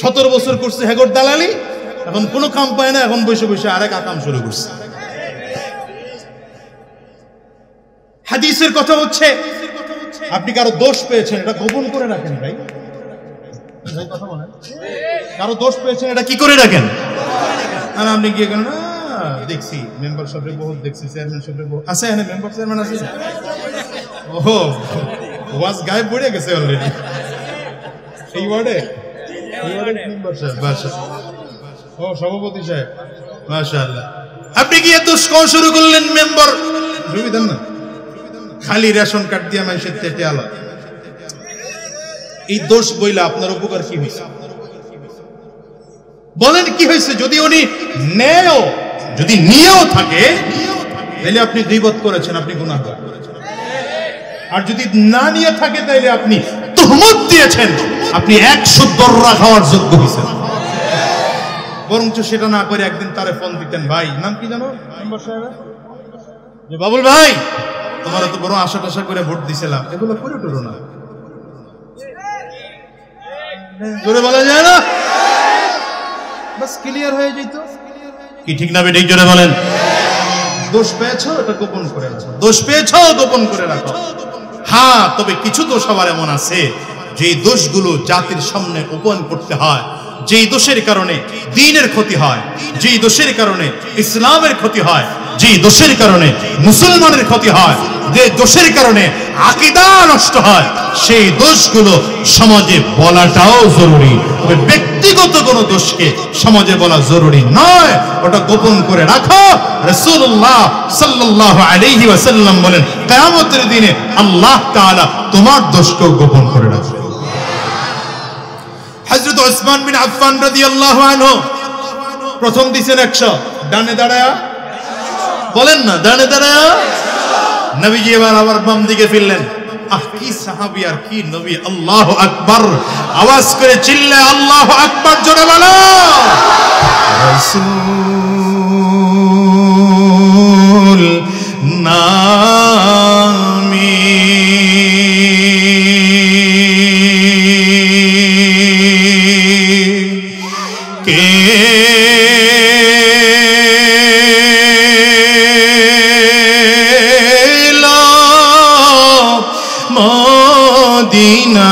17 বছর করছে হেগর দালালি, এখন কোনো কাম পায় না, এখন বসে বসে আরেক আকাম শুরু করছে। হাদিসের কথা হচ্ছে আপনি কারো দোষ পেয়েছেন, এটা গোপন করে রাখেন ভাই। কথা বলেন, কারো দোষ পেয়েছেন এটা কি করে রাখেন? আর আপনি গিয়ে কেন না দেখছি মেম্বার সাহেব বহুত দেখছি, চেয়ারম্যান সাহেব আছে, এখানে মেম্বার চেয়ারম্যান আছে। ওহো ওয়াজ গায়েব পড়ে গেছে অলরেডি এই ওয়ার্ডে। মেম্বার সাহেব বাসা, ও সভাপতি সাহেব মাশাআল্লাহ। আপনি গিয়ে দোষ কোন শুরু করলেন? মেম্বার সুবিধা না, খালি রেশন কার্ড দিয়ে মানুষের তেটে আলা। এই দোষ বইলে আপনার উপকার কি হয়েছে? বলেন কি হয়েছে? যদি উনি নিয়েও থাকে তাহলে আপনি গীবত করেছেন, আপনি গুনাহগার। আর যদি না নিয়ে থাকে তাহলে আপনি তুহমত দিয়েছেন, আপনি 100 দররা খাওয়ার যোগ্য হয়েছেন। বরঞ্চ সেটা না করে একদিন তারে ফোন দিতেন, ভাই নাম কি জানো মেম্বার সাহেব, যে বাবুল ভাই তোমার তো বড় আশা টাশা করে ভোট দিছিলাম, এগুলো করে টুরো না, জোরে বলা যায় না, বাস ক্লিয়ার হয়ে যেত। কি ঠিক না বেঠিক জোরে বলেন? দোষ পেয়েছো এটা গোপন করে রাখো, দোষ পেয়েছো গোপন করে রাখো। হ্যাঁ, তবে কিছু দোষ আবার এমন আছে যে দোষগুলো জাতির সামনে ওপেন করতে হয়, যেই দোষের কারণে দ্বীনের ক্ষতি হয়, যেই দোষের কারণে ইসলামের ক্ষতি হয়, যেই দোষের কারণে মুসলমানের ক্ষতি হয়, যে দোষের কারণে আকীদা নষ্ট হয়, সেই দোষগুলো সমাজে বলাটাও জরুরি। তবে ব্যক্তিগত কোনো দোষকে সমাজে বলা জরুরি নয়, ওটা গোপন করে রাখো। রাসূলুল্লাহ সাল্লাল্লাহু আলাইহি ওয়াসাল্লাম বলেন, কিয়ামতের দিনে আল্লাহ তাআলা তোমার দোষকেও গোপন করে রাখবে। হযরত ওসমান বিন আফফান রাদিয়াল্লাহু আনহু প্রথম দিছেন 100, ডানে দাঁড়ায়া বলেন না, ডানে দাঁড়ায়া নবীজি আবার বাম দিকে ফিরলেন। আহ কি সাহাবী আর কি নবী! আল্লাহু আকবার! আওয়াজ করে চিল্লে আল্লাহু আকবার জোরে বলো। রাসূল নামে কে মদিনা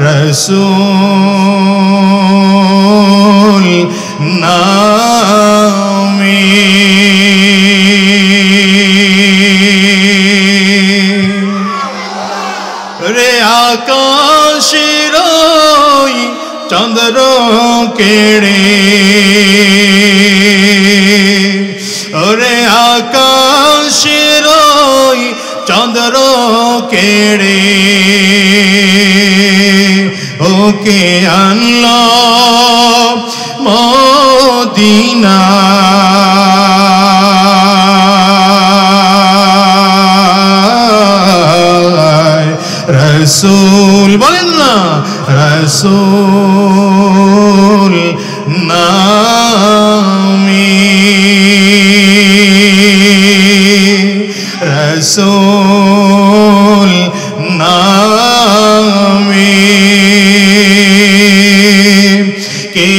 রাসূল নামে রে আকাশের চন্দ্র কেড়ে ওরে আকাশের চন্দ্র কেড়ে ওকে আনলো মদিনা রাসূল বলেন না, রাসূল নামে রাসূল নামে কে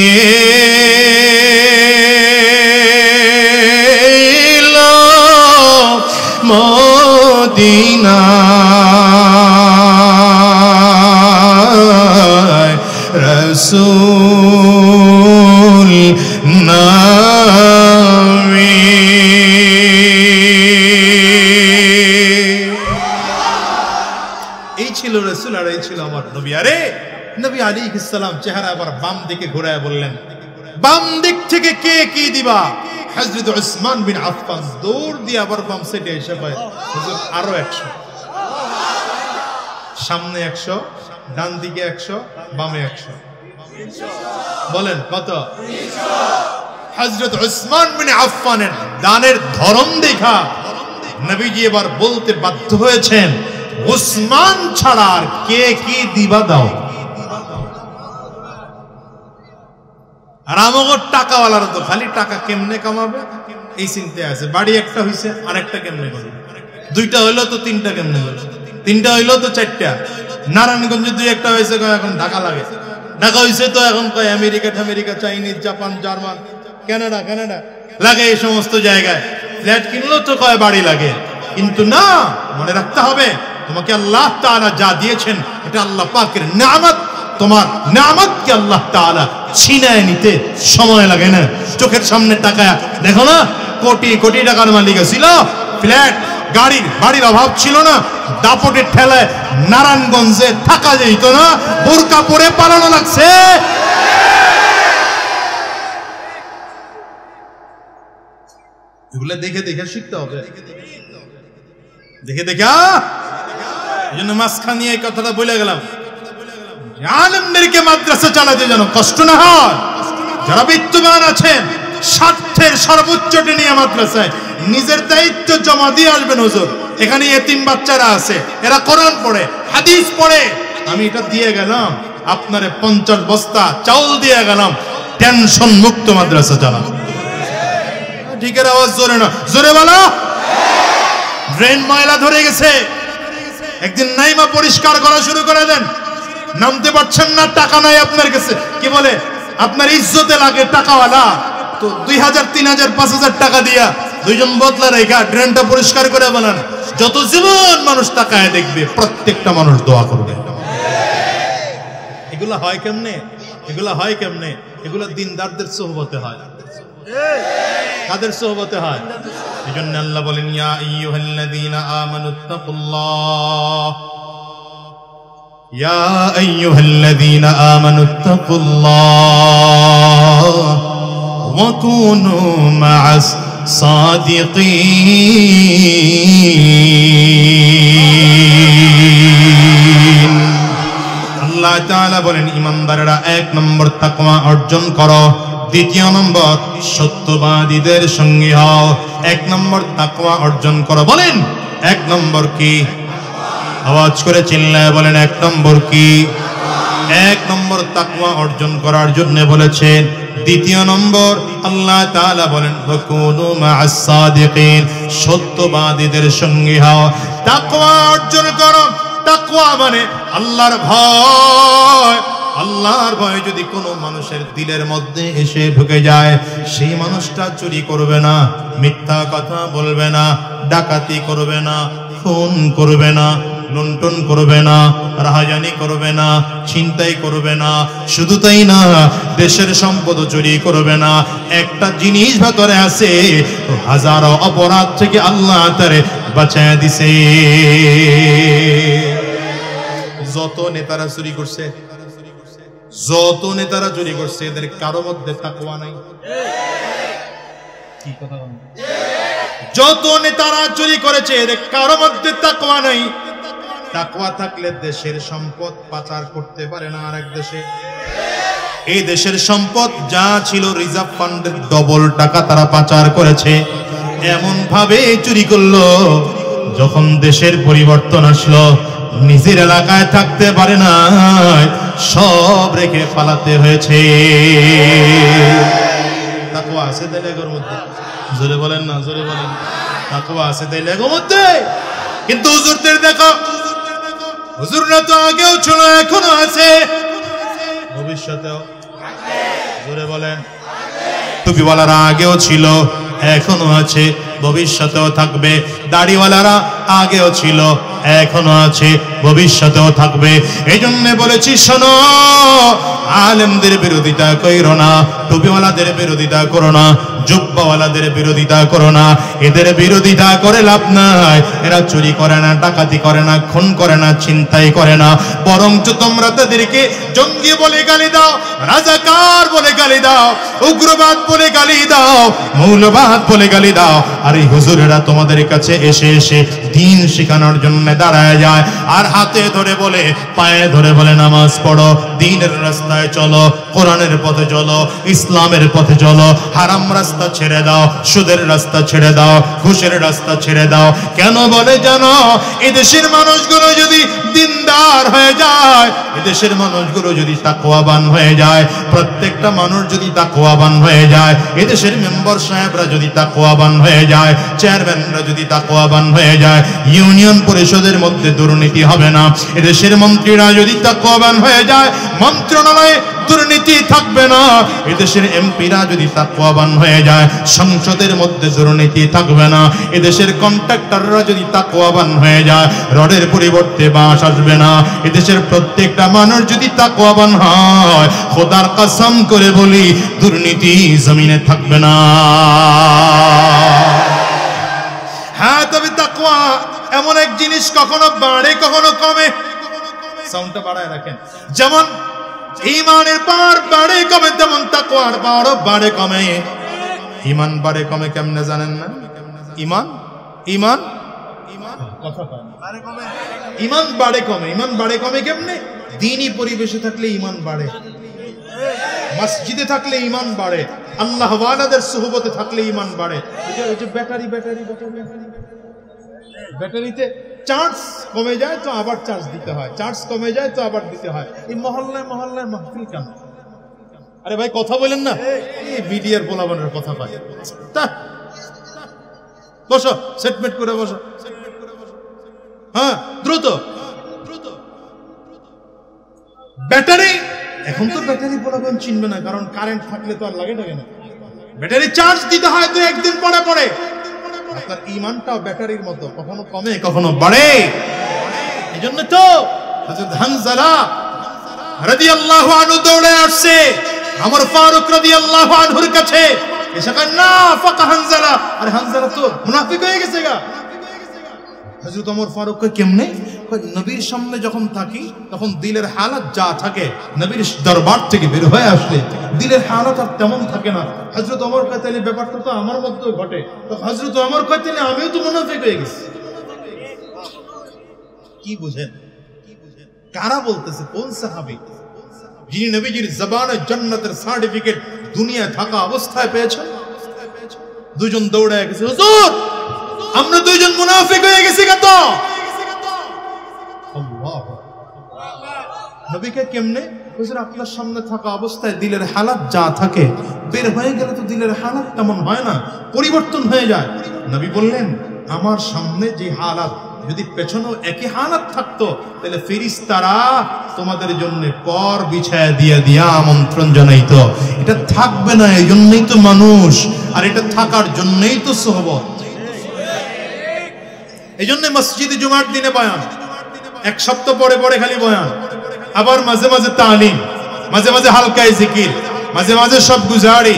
মদিনা রাসূল নামে। এই ছিল রাসূল আর এই ছিল আমার নবী। আরে নবী আলাইহিস সালাম চেহারা আবার বাম দিকে ঘোরায় বললেন, বাম দিক থেকে কে কি দিবা? হযরত ওসমান বিন আফফান দৌড় দিয়ে আবার বাম সাইডে এসে কয়, হুজুর আরো 100, সামনে 100, ডান দিকে 100, বামে 100। বলেন কত? হযরত ওসমান বিন আফফানের দানের ধরন দেখা নবীজি এবার বলতে বাধ্য হয়েছেন, ওসমান ছাড়া আর কে কি দিবা দাও। আর আমাদের টাকাওয়ালারা তো খালি টাকা কেমনে কামাবে এই চিন্তায় আছে। বাড়ি একটা হইছে, আরেকটা কেমনে করবে, দুইটা হইলো তো তিনটা কেমনে করবে, তিনটা হইলো তো চারটা। নারায়ণগঞ্জে দুই একটা হয়েছে, এখন ঢাকা লাগে, ঢাকা হইছে তো এখন কয় America, Chinese, Japan, German, Canada লাগে। এই সমস্ত জায়গায় ফ্ল্যাট কিনলেও তো কয় বাড়ি লাগে। কিন্তু না, মনে রাখতে হবে তোমাকে আল্লাহ তাআলা যা দিয়েছেন এটা আল্লাহ পাকের নিয়ামত। তোমার নিয়ামতকে আল্লাহ তাআলা ছিনায় নিতে সময় লাগে না। চোখের সামনে টাকা দেখো না, কোটি কোটি টাকার মালিক ছিল, ফ্ল্যাট বাড়ির অভাব ছিল না, দাপটের ঠেলায় নারায়ণগঞ্জে থাকা যেত না, বোরকা পরে পালানো লাগছে। এগুলো দেখে দেখে শিখতে হবে, দেখে দেখে। এই জন্য মাঝখান নিয়ে এই কথাটা বলে গেলাম, আলেমদেরকে মাদ্রাসা চালাতে যেন কষ্ট না হয়। যারা বিত্তবান আছেন স্বার্থের সর্বোচ্চটি নিয়ে মাদ্রাসায় নিজের দায়িত্ব জমা দিয়ে আসবেন। হুজুর এখানে এতিম বাচ্চারা আছে, এরা কোরআন পড়ে, হাদিস পড়ে, আমি এটা দিয়ে গেলাম আপনারে 50 বস্তা চাউল দিয়ে গেলাম, টেনশন মুক্ত মাদ্রাসা চালান। ঠিকের আওয়াজ জোরে না, জোরে বলো। ড্রেন ময়লা ধরে গেছে, একদিন নাইমা পরিষ্কার করা শুরু করে দেন। নামতে পারছেন না, টাকা নাই আপনার কাছে, কি বলে আপনার ইজ্জতে লাগে টাকাওয়ালা, তো 2000, 3000, 5000 টাকা দিয়া দুইজন বদলা রেখা ড্রেনটা পরিষ্কার করে বানান। যত জীবন মানুষ তাকায় দেখবে, প্রত্যেকটা মানুষ দোয়া করবে। এগুলা হয় কেমনে? এগুলা দিনদারদের সোহবতে হয়। কাদের সোহবতে হয়? এজন্য আল্লাহ বলেন, ইয়া আইয়ুহাল্লাযীনা আমানুত্তাকুল্লাহ, ইয়া আইয়ুহাল্লাযীনা আমানুত্তাকুল্লাহ ওয়া কুনু মা'আস সাদিকিন। আল্লাহ তাআলা বলেন ইমানদারেরা 1 নম্বর তাকওয়া অর্জন করো, 2 নম্বর সত্যবাদীদের সঙ্গী হও। 1 নম্বর তাকওয়া অর্জন করো, বলেন 1 নম্বর কি? আওয়াজ করে চিল্লায় বলেন 1 নম্বর কি? 1 নম্বর তাকওয়া অর্জন করার জন্য বলেছেন। 2 নম্বর আল্লাহ তাআলা বলেন ওয়াকুনু মা'আস সাদিকিন, সত্যবাদীদের সঙ্গী হও। তাকওয়া অর্জন করো। তাকওয়া মানে আল্লাহর ভয়। আল্লাহর ভয় যদি কোনো মানুষের দিলের মধ্যে এসে ঢুকে যায়, সেই মানুষটা চুরি করবে না, মিথ্যা কথা বলবে না, ডাকাতি করবে না, খুন করবে না, লুণ্ঠন করবে না, রাহাজানি করবে না, ছিনতাই করবে না। শুধু তাই না, দেশের সম্পদ চুরি করবে না। একটা জিনিস ভেতরে আছে, হাজারো অপরাধ থেকে আল্লাহ তারে বাঁচায় দিছে। যত নেতারা চুরি করছে, যত নেতারা চুরি করছে, এদের কারো মধ্যে তাকওয়া নাই। কি কথা বলেন? যত নেতারা চুরি করেছে, এদের কারো মধ্যে তাকওয়া নাই। তাকওয়া থাকলে দেশের সম্পদ পাচার করতে পারে না আরেক দেশে। এই দেশের সম্পদ যা ছিল রিজার্ভ ফান্ডের ডবল টাকা তারা পাচার করেছে। এমন ভাবে চুরি করলো, যখন দেশের পরিবর্তন আসলো, নিজের এলাকায় থাকতে পারে না, সব রেখে পালাতে হয়েছে। তাকওয়া আছে তাইলে এর মধ্যে? জোরে বলেন না, জোরে বলেন। তাকওয়া আছে তাইলে এর মধ্যে? কিন্তু হুজুরদের দেখো, হুজুররা তো আগেও ছিল, এখনো আছে, ভবিষ্যতেও। জোরে বলেন। টুপিওয়ালারা আগেও ছিল, এখনো আছে, ভবিষ্যতেও থাকবে। দাড়িওয়ালারা আগেও ছিল, এখনো আছে, ভবিষ্যতেও থাকবে। এই জন্য বলেছি, শোনো, আলেমদের বিরোধিতা কইরো না, টুপিওয়ালাদের বিরোধিতা করো না, জুব্বাওয়ালাদের বিরোধিতা করো না। এদের বিরোধিতা করে লাভ নাই। এরা চুরি করে না, ডাকাতি করে না, খুন করে না, ছিনতাই করে না। বরঞ্চ তোমরা তাদেরকে জঙ্গি বলে গালি দাও, রাজাকার বলে গালি দাও, উগ্রবাদ বলে গালি দাও, মৌলবাদ বলে গালি দাও। আর এই হুজুরেরা তোমাদের কাছে এসে এসে দ্বীন শেখানোর জন্য দাঁড়ায় যায়, আর হাতে ধরে বলে, পায়ে ধরে বলে নামাজ পড়ো, দ্বীনের রাস্তায় চলো, কোরআনের পথে চলো, ইসলামের পথে চলো, হারাম রাস্তা ছেড়ে দাও, সুদের রাস্তা ছেড়ে দাও, ঘুষের রাস্তা ছেড়ে দাও। কেন বলে জানো? এদেশের মানুষগুলো যদি দিনদার হয়ে যায়, এদেশের মানুষগুলো যদি তাকওয়াবান হয়ে যায়, প্রত্যেকটা মানুষ যদি তাকওয়াবান হয়ে যায়, এদেশের মেম্বার সাহেবরা যদি তাকওয়াবান হয়ে যায়, চেয়ারম্যানরা যদি তাকওয়াবান হয়ে যায়, ইউনিয়ন পরিষদের মধ্যে দুর্নীতি হবে না। এদেশের মন্ত্রীরা যদি তাকওয়াবান হয়ে যায়, মন্ত্রণালয়ে দুর্নীতি থাকবে না। এদেশের এমপিরা যদি তাকওয়াবান হয়ে যায়, সংসদের মধ্যে দুর্নীতি থাকবে না। এদেশের কন্ট্রাক্টররা যদি তাকওয়াবান হয়ে যায়, রডের পরিবর্তে বাঁশ আসবে না। এদেশের প্রত্যেকটা মানুষ যদি তাকওয়াবান হয়, খোদার কসম করে বলি, দুর্নীতি জমিনে থাকবে না। হ্যাঁ, তবে তাকওয়া এমন এক জিনিস, কখনো বাড়ে কখনো কমে। সাউন্ডটা বাড়ায় রাখেন। যেমন ঈমানের পাওয়ার বাড়ে কমে, তেমন তাকওয়ার পাওয়ারও বাড়ে কমে। ঈমান বাড়ে কমে কেমনে জানেন না? ঈমান ঈমান কথা কয় না, ঈমান বাড়ে কমে। ঈমান বাড়ে কমে কেমনে? দ্বীনি পরিবেশে থাকলে ঈমান বাড়ে, মসজিদে থাকলে ঈমান বাড়ে, আল্লাহ ওয়ালাদের সুহবতে থাকলে ঈমান বাড়ে। এই যে ব্যাটারিতে চার্জ কমে যায় তো আবার চার্জ দিতে হয়, চার্জ কমে যায় তো আবার দিতে হয়। এই মহল্লায় মহল্লায় মাহফিল কেন? আরে ভাই কথা বলেন না, এই মিডিয়ার পোলাবনের কথা পাই। বসো, সেটমেন্ট করে বসো। হ্যাঁ, দ্রুত দ্রুত। ব্যাটারি, এখন তো ব্যাটারি পোলাবন চিনবে না, কারণ কারেন্ট থাকলে তো আর লাগে না। ব্যাটারি চার্জ দিতে হয় তো একদিন পরে পরে। আপনার ঈমানটাও ব্যাটারির মতো, কখনো কমে কখনো বাড়ে। এজন্য তো হযরত হানজালা রাদিয়াল্লাহু আনহু দৌড়ে আসছে ওমর ফারুক রাদিয়াল্লাহু আনহুর কাছে, এসে কয় না ফাকা হানজালা। আরে হানজালা তো মুনাফিক হয়ে গেছে গা। হযরত ওমর ফারুক কয় কেমনে? নবীর সামনে যখন থাকি তখন দিলের হালাত যা থাকে নবীর দরবার থেকে বের হয়ে আসলে দিলের হালাত আর তেমন থাকে না। হযরত ওমর কইতেন ব্যাপারটা তো আমার মধ্যেও ঘটে, তো হযরত ওমর কইতেন আমিও তো মুনাফিক হয়ে গেছি। কি বুঝেন? কারা বলতেছে? কোন সাহাবী যিনি নবীজির জবানে জান্নাতের সার্টিফিকেট দুনিয়া থাকা অবস্থায় পেয়েছেন? দুজন দৌড়ায় গেছে, হুজুর আমরা দুইজন মুনাফিক হয়ে গেছি কত। আল্লাহ, নবীকে কেমনে? হুজুর আপনার সামনে থাকা অবস্থায় দিলের হালাত যা থাকে বের হয়ে গেলে তো দিলের হালাত তেমন হয় না, পরিবর্তন হয়ে যায়। নবী বললেন আমার সামনে যে হালাত যদি পেছনেও একই হালাত থাকতো তাহলে ফেরেশতারা তোমাদের জন্য পর বিছায়া দিয়া আমন্ত্রণ জানাইতো। এটা থাকবে না, এই জন্যই তো মানুষ, আর এটা থাকার জন্যই তো সোহবত। এই জন্য মসজিদে জুমার দিনে বয়ান, এক সপ্তাহ পরে পরে খালি বয়ান, আবার মাঝে মাঝে তালিম, মাঝে মাঝে হালকায় জিকির, মাঝে মাঝে সব গুজারি,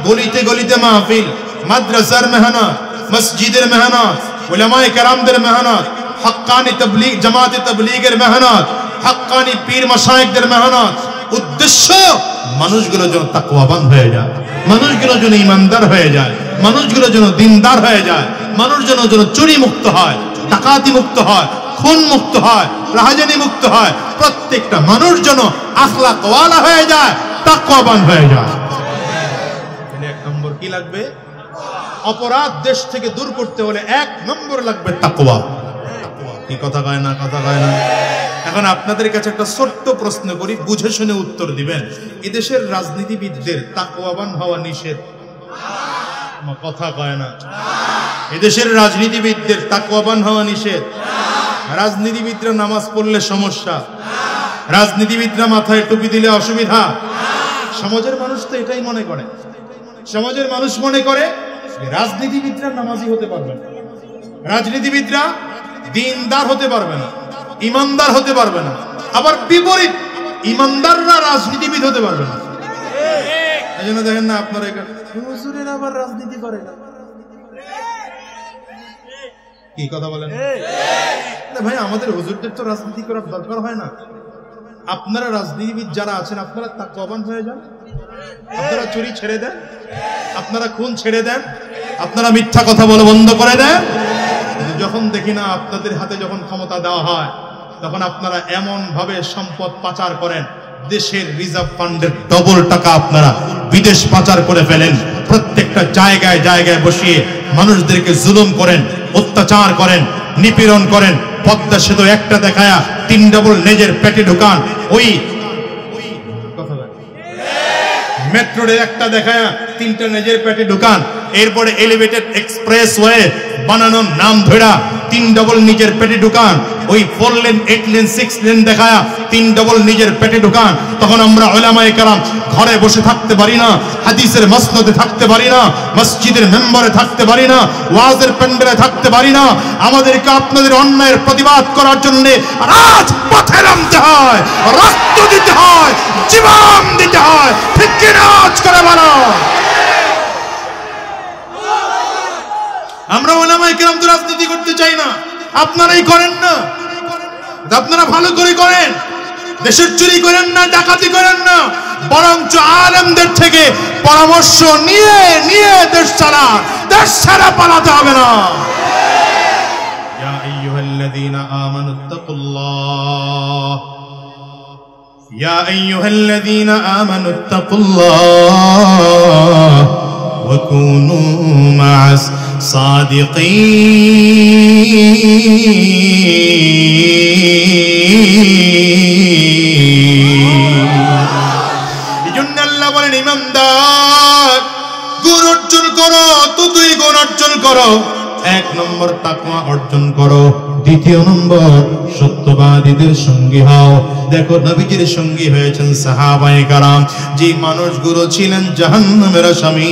গলিতে গলিতে মাহফিল, মাদ্রাসার মেহনত, মসজিদের মেহনত, উলামায়ে কেরামদের মেহনত, হক্কানি তাবলীগ জামাতে তাবলীগের মেহনত, হক্কানি পীর মাশায়েখদের মেহনত। উদ্দেশ্য মানুষগুলো যেন তাকওয়াবান হয়ে যায়, মানুষগুলো যেন ইমানদার হয়ে যায়, মানুষগুলো যেন দিনদার হয়ে যায়, মানুষ যেন চুরি মুক্ত হয়, ডাকাতি মুক্ত হয়, খুন মুক্ত হয়, রাহাজানি মুক্ত হয়। প্রত্যেকটা মানুষ যেন আখলাক ওয়ালা হয়ে যায়, তাকওয়াবান হয়ে যায়। তাহলে এক নম্বর কি লাগবে? অপরাধ দেশ থেকে দূর করতে হলে এক নম্বর লাগবে তাকওয়া। কি কথা কয় না? কথা কয় না? এখন আপনাদের কাছে একটা ছোট্ট প্রশ্ন করি, বুঝে শুনে উত্তর দিবেন। এদেশের রাজনীতিবিদদের তাকওয়াবান হওয়া নিষেধ? কথা কয় না? এদেশের রাজনীতিবিদদের তাকওয়াবান হওয়া নিষেধ? রাজনীতিবিদরা নামাজ পড়লে সমস্যা, রাজনীতিবিদরা মাথায় টুপি দিলে অসুবিধা। সমাজের মানুষ তো এটাই মনে করে, সমাজের মানুষ মনে করে রাজনীতিবিদরা নামাজি হতে পারবে না, রাজনীতিবিদরা দিনদার হতে পারবে না, ইমানদার হতে পারবে না। আবার বিপরীত, ইমানদাররা রাজনীতিবিদ হতে পারবে না। এই জন্য দেখেন না আপনারা হুজুরের আবার রাজনীতি করে না। কি কথা বলেন? ভাই আমাদের হুজুরদের তো রাজনীতি করার দরকার হয় না। আপনারা রাজনীতিবিদ যারা আছেন আপনারা তাকওয়াবান হয়ে যান, আপনারা চুরি ছেড়ে দেন, আপনারা খুন ছেড়ে দেন, আপনারা মিথ্যা কথা বলে বন্ধ করে দেন। যখন দেখি না আপনাদের হাতে যখন ক্ষমতা দেওয়া হয় তখন আপনারা এমন ভাবে সম্পদ পাচার করেন, দেশের রিজার্ভ ফান্ডের ডবল টাকা আপনারা বিদেশ পাচার করে ফেলেন। প্রত্যেকটা জায়গায় জায়গায় বসিয়ে মানুষদেরকে জুলুম করেন, অত্যাচার করেন, নিপীড়ন করেন। পদ্মা সেতু একটা দেখায়া 3 ডবল নিজের পেটে ঢুকান, ওই মেট্রো রেল একটা দেখায়া 3টা নিজের পেটে ঢুকান। এরপরে এলিভেটেড এক্সপ্রেসওয়ে বানানোর নাম ধরা 3 ডবল নিজের পেটে ঢুকান। ওই 4 লেন 8 লেন 6 লেন দেখায়া 3 ডবল নিজের পেটে ঢুকান। তখন আমরা উলামায়ে কেরাম ঘরে বসে থাকতে পারি না, হাদিসের মাসনদে থাকতে পারি না, মসজিদের মেম্বারে থাকতে পারি না, ওয়াজের প্যান্ডেলে থাকতে পারি না। আমাদেরকে আপনাদের অন্যায়ের প্রতিবাদ করার জন্য রাজপথে নামতে হয়, রক্ত দিতে হয়, জীবন দিতে হয়। ঠিক কি না? আজ করে বলো। আমরা উলামায়ে কেরাম তো রাজনীতি করতে চাই না, আপনারাই করেন না। আপনারা ভালো করে করেন, দেশের চুরি করেন না, ডাকাতি করেন না, বরঞ্চ আলেমদের থেকে পরামর্শ নিয়ে নিয়ে দেশ চালান। দেশ ছাড়া পালাতে হবে না। ইয়া আইয়ুহাল্লাযীনা আমানুত্তাকুল্লাহ, ইয়া আইয়ুহাল্লাযীনা আমানুত্তাকুল্লাহ ওয়া কুনু মা'আস সাদিকিন। আল্লাহ বলেন ইমানদার গুণ অর্জন করো, তুই গুণ অর্জন করো। 1 নম্বর তাকওয়া অর্জন করো, 2 নম্বর সত্যবাদীদের সঙ্গী হও। দেখো নবীজির সঙ্গী হয়েছেন সাহাবায়ে কেরাম, যে মানুষগুলো ছিলেন জাহান্নামের আসামি,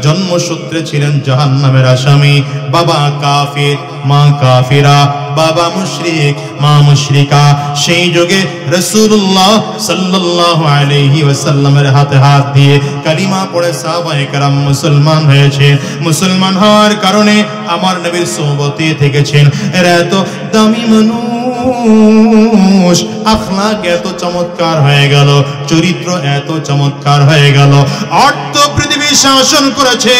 জন্মসূত্রে ছিলেন জাহান্নামের আসামি। বাবা কাফির, মা কাফিরা, বাবা মুশরিক, মা মুশরিকা। সেই যুগে রাসূলুল্লাহ সাল্লাল্লাহু আলাইহি ওয়াসাল্লামের হাতে হাত দিয়ে কালিমা পড়ে সাহাবায়ে কেরাম মুসলমান হয়েছে। মুসলমান হওয়ার কারণে আমার নবীর সোহবতে থেকেছেন। এরা এত দামি মানুষ, মানুষ আখলাক এত চমৎকার হয়ে গেল, চরিত্র এত চমৎকার হয়ে গেল, অর্ধ পৃথিবী শাসন করেছে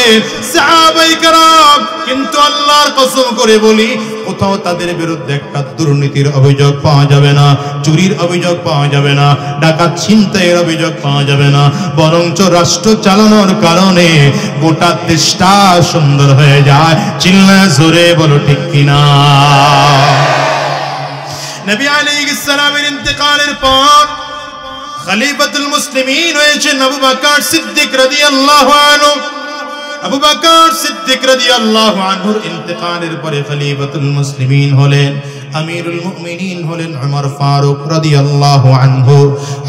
সাহাবায়ে কেরাম, কিন্তু আল্লাহর কসম করে বলি কোথাও তাদের বিরুদ্ধে একটা দুর্নীতির অভিযোগ পাওয়া যাবে না, চুরির অভিযোগ পাওয়া যাবে না, ডাকাত ছিনতাইয়ের অভিযোগ পাওয়া যাবে না, বরঞ্চ রাষ্ট্র চালানোর কারণে গোটা দেশটা সুন্দর হয়ে যায়। চিল্লায় জোরে বলো ঠিক কিনা? নবী আলাইহিস সালামের ইন্তেকালের পর খলিফাতুল মুসলিমিন হয়েছেন আবু বকর সিদ্দিক রাদিয়াল্লাহু আনহু। আবু বকর সিদ্দিক রাদিয়াল্লাহু আনহুর ইন্তেকালের পরে খলিফাতুল মুসলিমিন হলেন, আমিরুল মুমিনিন হলেন উমর ফারুক রাদিয়াল্লাহু আনহু।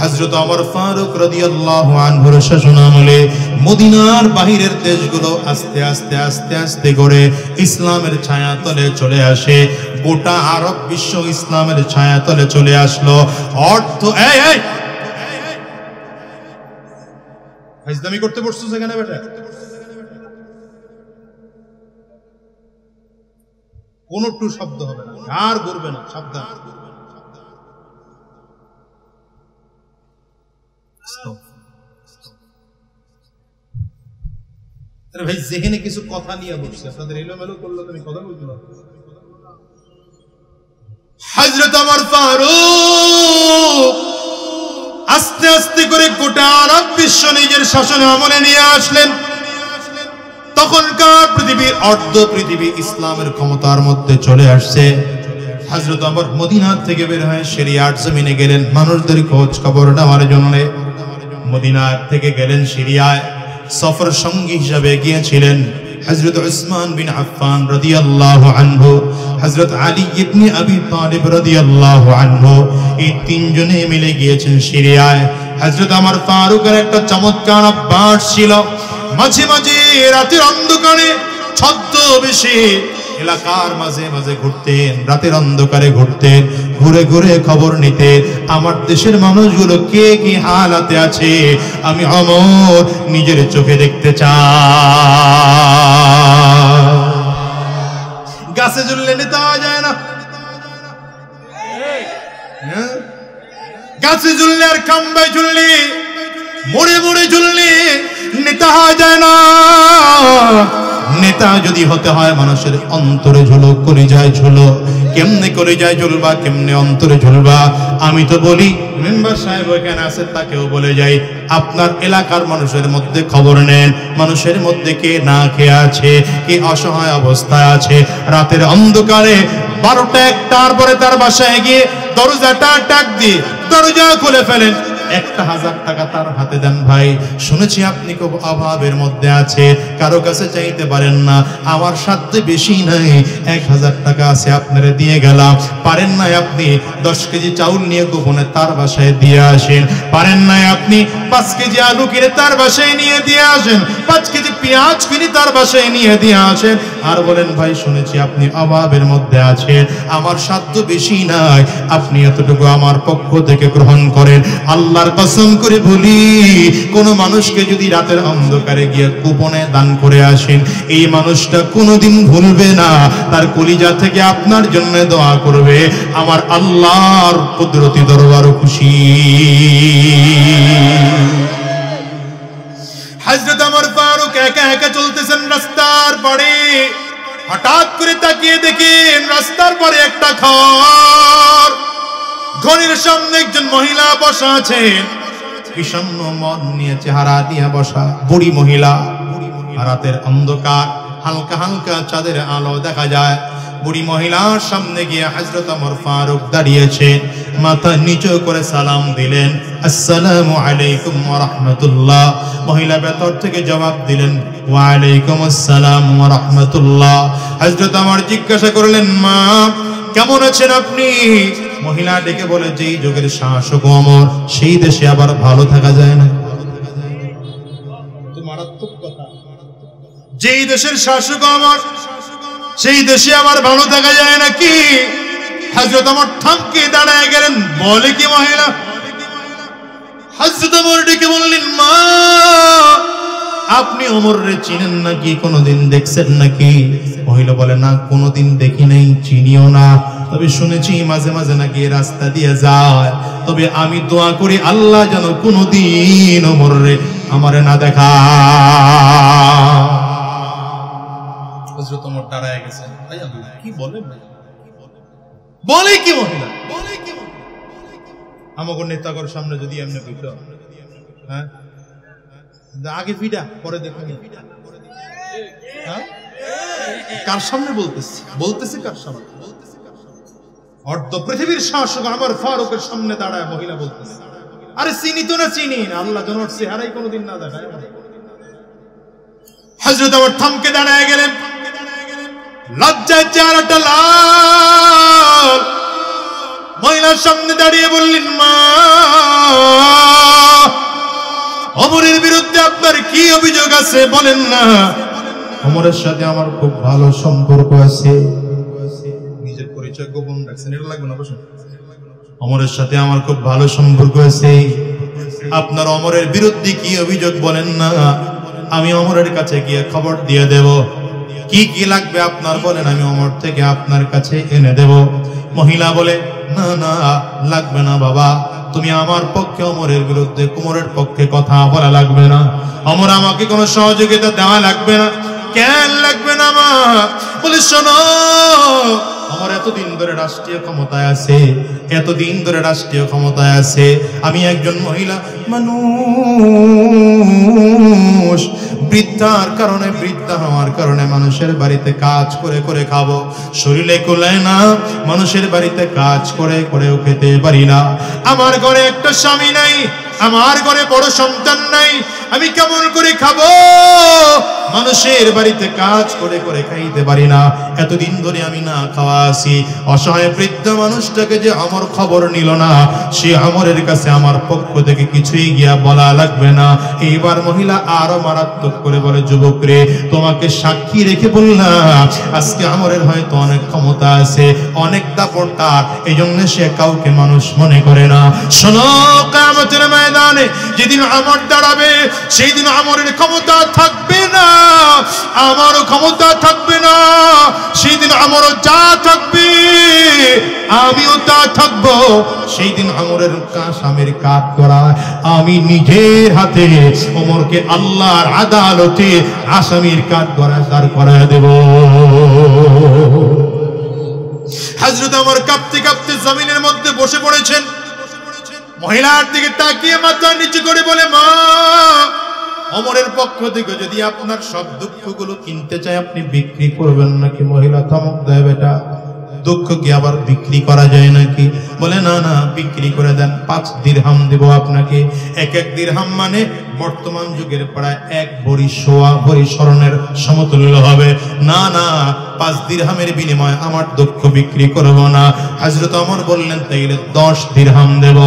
হযরত ওমর ফারুক রাদিয়াল্লাহু আনহুর শাসনামলে মদিনার বাহিরের দেশগুলো আস্তে আস্তে আস্তে আস্তে করে ইসলামের ছায়াতলে চলে আসে। গোটা আরব বিশ্ব ইসলামের ছায়াতলে চলে আসলো। অর্থ এই ফাইজলামি করতে বসছো সেখানে বেটা, কোন টু শব্দ হবে না, আর করবে না, সাবধান। ভাই যেখানে কিছু কথা নিয়ে বসছে, আপনাদের এলোমেলো করলো, তুমি কথা বলতে পারো। হযরত ওমর ফারুক আস্তে আস্তে করে গোটা আরব বিশ্ব নিজের শাসনে আমলে নিয়ে আসলেন। তখনকার পৃথিবীর অর্ধ পৃথিবী ইসলামের ক্ষমতার মধ্যে চলে আসছে। হযরত ওমর মদিনা থেকে বের হয়ে সিরিয়ার জমিনে গেলেন মানুষদের খোঁজ খবর নেওয়ার জন্য। মদিনা থেকে গেলেন সিরিয়ায়, সফর সঙ্গী হিসেবে গিয়েছিলেন হযরত উসমান বিন আফফান রাদিয়াল্লাহু আনহু, হযরত আলী ইবনে আবি তালিব রাদিয়াল্লাহু আনহু। এই তিনজনে মিলে গিয়েছেন সিরিয়ায়। হযরত ওমর ফারুকের একটা চমৎকার অভ্যাস ছিল, মাঝে মাঝে রাতের অন্ধকারে ছদ্মবেশে এলাকার মাঝে মাঝে ঘুরতেন, রাতের অন্ধকারে ঘুরতেন, ঘুরে ঘুরে খবর নিতেন আমার দেশের মানুষগুলো কে কি হালাতে আছে, আমি ওমর নিজের চোখে দেখতে চাই। গাছে ঝুললে নেতা যায় না, গাছে ঝুললে আর খাম্বায় ঝুললে, মোড়ে মোড়ে ঝুললে নেতা হওয়া যায় না। নেতা যদি হতে হয় মানুষের অন্তরে ঝুলো, কলিজায় ঝুলো। কেমনে কলিজায় ঝুলবা, কেমনে অন্তরে ঝুলবা? আমি তো বলি মেম্বার সাহেব ওখানে আছে, তাকেও বলে যাই আপনার এলাকার মানুষের মধ্যে খবর নেন, মানুষের মধ্যে কে না খেয়ে আছে, কে অসহায় অবস্থায় আছে। রাতের অন্ধকারে 12টা 1টার পরে তার বাসায় গিয়ে দরজাটা টাক দিয়ে দরজা খুলে ফেলেন, 1000 টাকা তার হাতে দেন। ভাই শুনেছি আপনি খুব অভাবের মধ্যে আছে, কারো কাছে চাইতে পারেন না, আমার সাথে বেশি নাই, 1000 টাকা আছে আপনারে দিয়ে গেলাম। পারেন নাই আপনি 10 কেজি চাউল নিয়ে গোপনে তার বাসায় দিয়ে আসেন, পারেন নাই আপনি 5 কেজি আলু কিনে তার বাসায় নিয়ে দিয়ে আসেন, 5 কেজি পেঁয়াজ কিনে তার বাসায় নিয়ে দিয়ে আসেন, আর বলেন ভাই শুনেছি আপনি অভাবের মধ্যে আছেন, আমার সাধ্য বেশি নাই, আপনি এতটুকু আমার পক্ষ থেকে গ্রহণ করেন। আল্লাহর কসম করে বলি, কোন মানুষকে যদি রাতের অন্ধকারে গিয়ে গোপনে দান করে আসেন, এই মানুষটা কোনোদিন ভুলবে না, তার কলিজা থেকে আপনার জন্য দোয়া করবে, আমার আল্লাহর কুদরতি দরবারও খুশি। হযরত ওমর ফারুক একা একা চলতেছেন রাস্তার পাড়ে, হঠাৎ করে তাকিয়ে দেখেন রাস্তার পাড়ে একটা ঘর, ঘরের সামনে একজন মহিলা বসা আছেন, বিষণ্ণ মন নিয়ে চেহারা নিয়ে বসা বুড়ি মহিলা। রাতের অন্ধকার, হালকা হালকা চাঁদের আলো দেখা যায়। বুড়ি মহিলার সামনে গিয়ে হযরত ওমর ফারুক দাঁড়িয়েছেন, মাথা নিচু করে সালাম দিলেন, আসসালামু আলাইকুম ওয়া রাহমাতুল্লাহ। মহিলা ভেতর থেকে জবাব দিলেন, ওয়া আলাইকুম আসসালাম ওয়া রাহমাতুল্লাহ। হযরত ওমর জিজ্ঞাসা করলেন, মা কেমন আছেন আপনি? মহিলা ডেকে বলে, যেই যুগের শাসক ওমর, সেই দেশে আবার ভালো থাকা যায় না। মারাত্মক কথা। যেই দেশের শাসক ওমর, সেই দেশে আবার ভালো থাকা যায় নাকি? হযরত ওমর থমকে দাঁড়ায় গেলেন। বলে কি মহিলা? হযরত ওমর ডেকে বললেন, মা আপনি ওমরে চিনেন নাকি, কোনোদিন দেখছেন নাকি? মহিলা বলে না, কোনোদিন দেখি নাই, চিনিও না, তবে শুনেছি মাঝে মাঝে নাকি রাস্তা দিয়ে যায়। তবে আমি দোয়া করি আল্লাহ যেন কোনোদিন ওমরে আমারে না দেখা। হযরত ওমর দাঁড়ায় গেছেন। ভাই আল্লাহ কি বলে, বলে কি মহিলা, বলে কি আমাকে নেতাগর সামনে যদি এমনি কইতো, হ্যাঁ আগে ফিডা পরে দেখুন, হ্যাঁ কার সামনে বলতেছি, বলতেছি কার সামনে? অর্ধ পৃথিবীর শাসক আমার ফারুকের সামনে দাঁড়ায় মহিলা বলতেছে, আরে চিনি তো না, চিনি না, আল্লাহ যেন ওর চেহারাই কোনোদিন না দেখায়। হযরত ওমর থমকে দাঁড়ায় গেলেন, লজ্জায় চেহারাটা লাল। মহিলার সামনে দাঁড়িয়ে বললেন, মা ওমরের বিরুদ্ধে আপনার কি অভিযোগ আছে বলেন না। ওমরের সাথে আমার খুব ভালো সম্পর্ক আছে। নিজের পরিচয় গোপন রাখছেন, এটা লাগবে না, বসুন। ওমরের সাথে আমার খুব ভালো সম্পর্ক আছে, আপনার ওমরের বিরুদ্ধে কি অভিযোগ বলেন না, আমি ওমরের কাছে গিয়ে খবর দিয়ে দেব। কি কি লাগবে আপনার বলেন, আমি ওমর থেকে আপনার কাছে এনে দেব। মহিলা বলে, না না লাগবে না বাবা, তুমি আমার পক্ষে ওমরের বিরুদ্ধে কুমরের পক্ষে কথা বলা লাগবে না, ওমর আমাকে কোনো সহযোগিতা দেওয়া লাগবে না। কেন লাগবে না মা? বলে শোনো, ওমর এতদিন ধরে রাষ্ট্রীয় ক্ষমতায় আছে, এতদিন ধরে রাষ্ট্রীয় ক্ষমতায় আছে, আমি একজন মহিলা মানুষ, বৃদ্ধার কারণে, বৃদ্ধা হওয়ার কারণে মানুষের বাড়িতে কাজ করে করে খাবো, শরীরে কুলায় না, মানুষের বাড়িতে কাজ করে করেও খেতে পারি না। আমার ঘরে একটা স্বামী নাই, আমার ঘরে বড় সন্তান নাই, আমি কেমন করে খাবো? মানুষের বাড়িতে কাজ করে করে খাইতে পারি না, এতদিন ধরে আমি না খাওয়া আছি। অসহায় বৃদ্ধ মানুষটাকে যে আমার খবর নিল না, সে আমরের কাছে আমার পক্ষ থেকে কিছুই গিয়া বলা লাগবে না। এইবার মহিলা আরো মারাত্মক করে বলে, যুবক রে, তোমাকে সাক্ষী রেখে বললাম, আজকে আমরের হয়তো অনেক ক্ষমতা আছে, অনেক দাপট তার, এই জন্য সে কাউকে মানুষ মনে করে না। শোনো, কিয়ামতের ময়দানে যেদিন আমর দাঁড়াবে, সেই দিন আমরের ক্ষমতা থাকবে না, আমারও ক্ষমতা থাকবে না, সেই দিন আমারও যা থাকবে আমিও তা থাকবো। সেই দিন আমরের আসামের কাঠ করা আমি নিজের হাতে ওমরকে আল্লাহর আদালতে আসামির কাঠ করা দাঁড় করায় দেব। হযরত ওমর কাঁপতে কাঁপতে জমিনের মধ্যে বসে পড়েছেন। মহিলার দিকে তাকিয়ে মাথা নিচু করে বলে, মা ওমরের পক্ষ থেকে যদি আপনার সব দুঃখগুলো কিনতে চাই, আপনি বিক্রি করবেন নাকি? মহিলা ধমক দেয়, বেটা দুঃখ কি আবার বিক্রি করা যায় নাকি? বলে, না না বিক্রি করে দেন, 5 দিরহাম দেব আপনাকে। এক দিরহাম মানে বর্তমান যুগের প্রায় 1 ভরি সোয়া ভরি স্বর্ণের সমতুল্য হবে। না না, 5 দিরহামের বিনিময়ে আমার দুঃখ বিক্রি করব না। হযরত ওমর বললেন, তাইলে 10 দিরহাম দেব।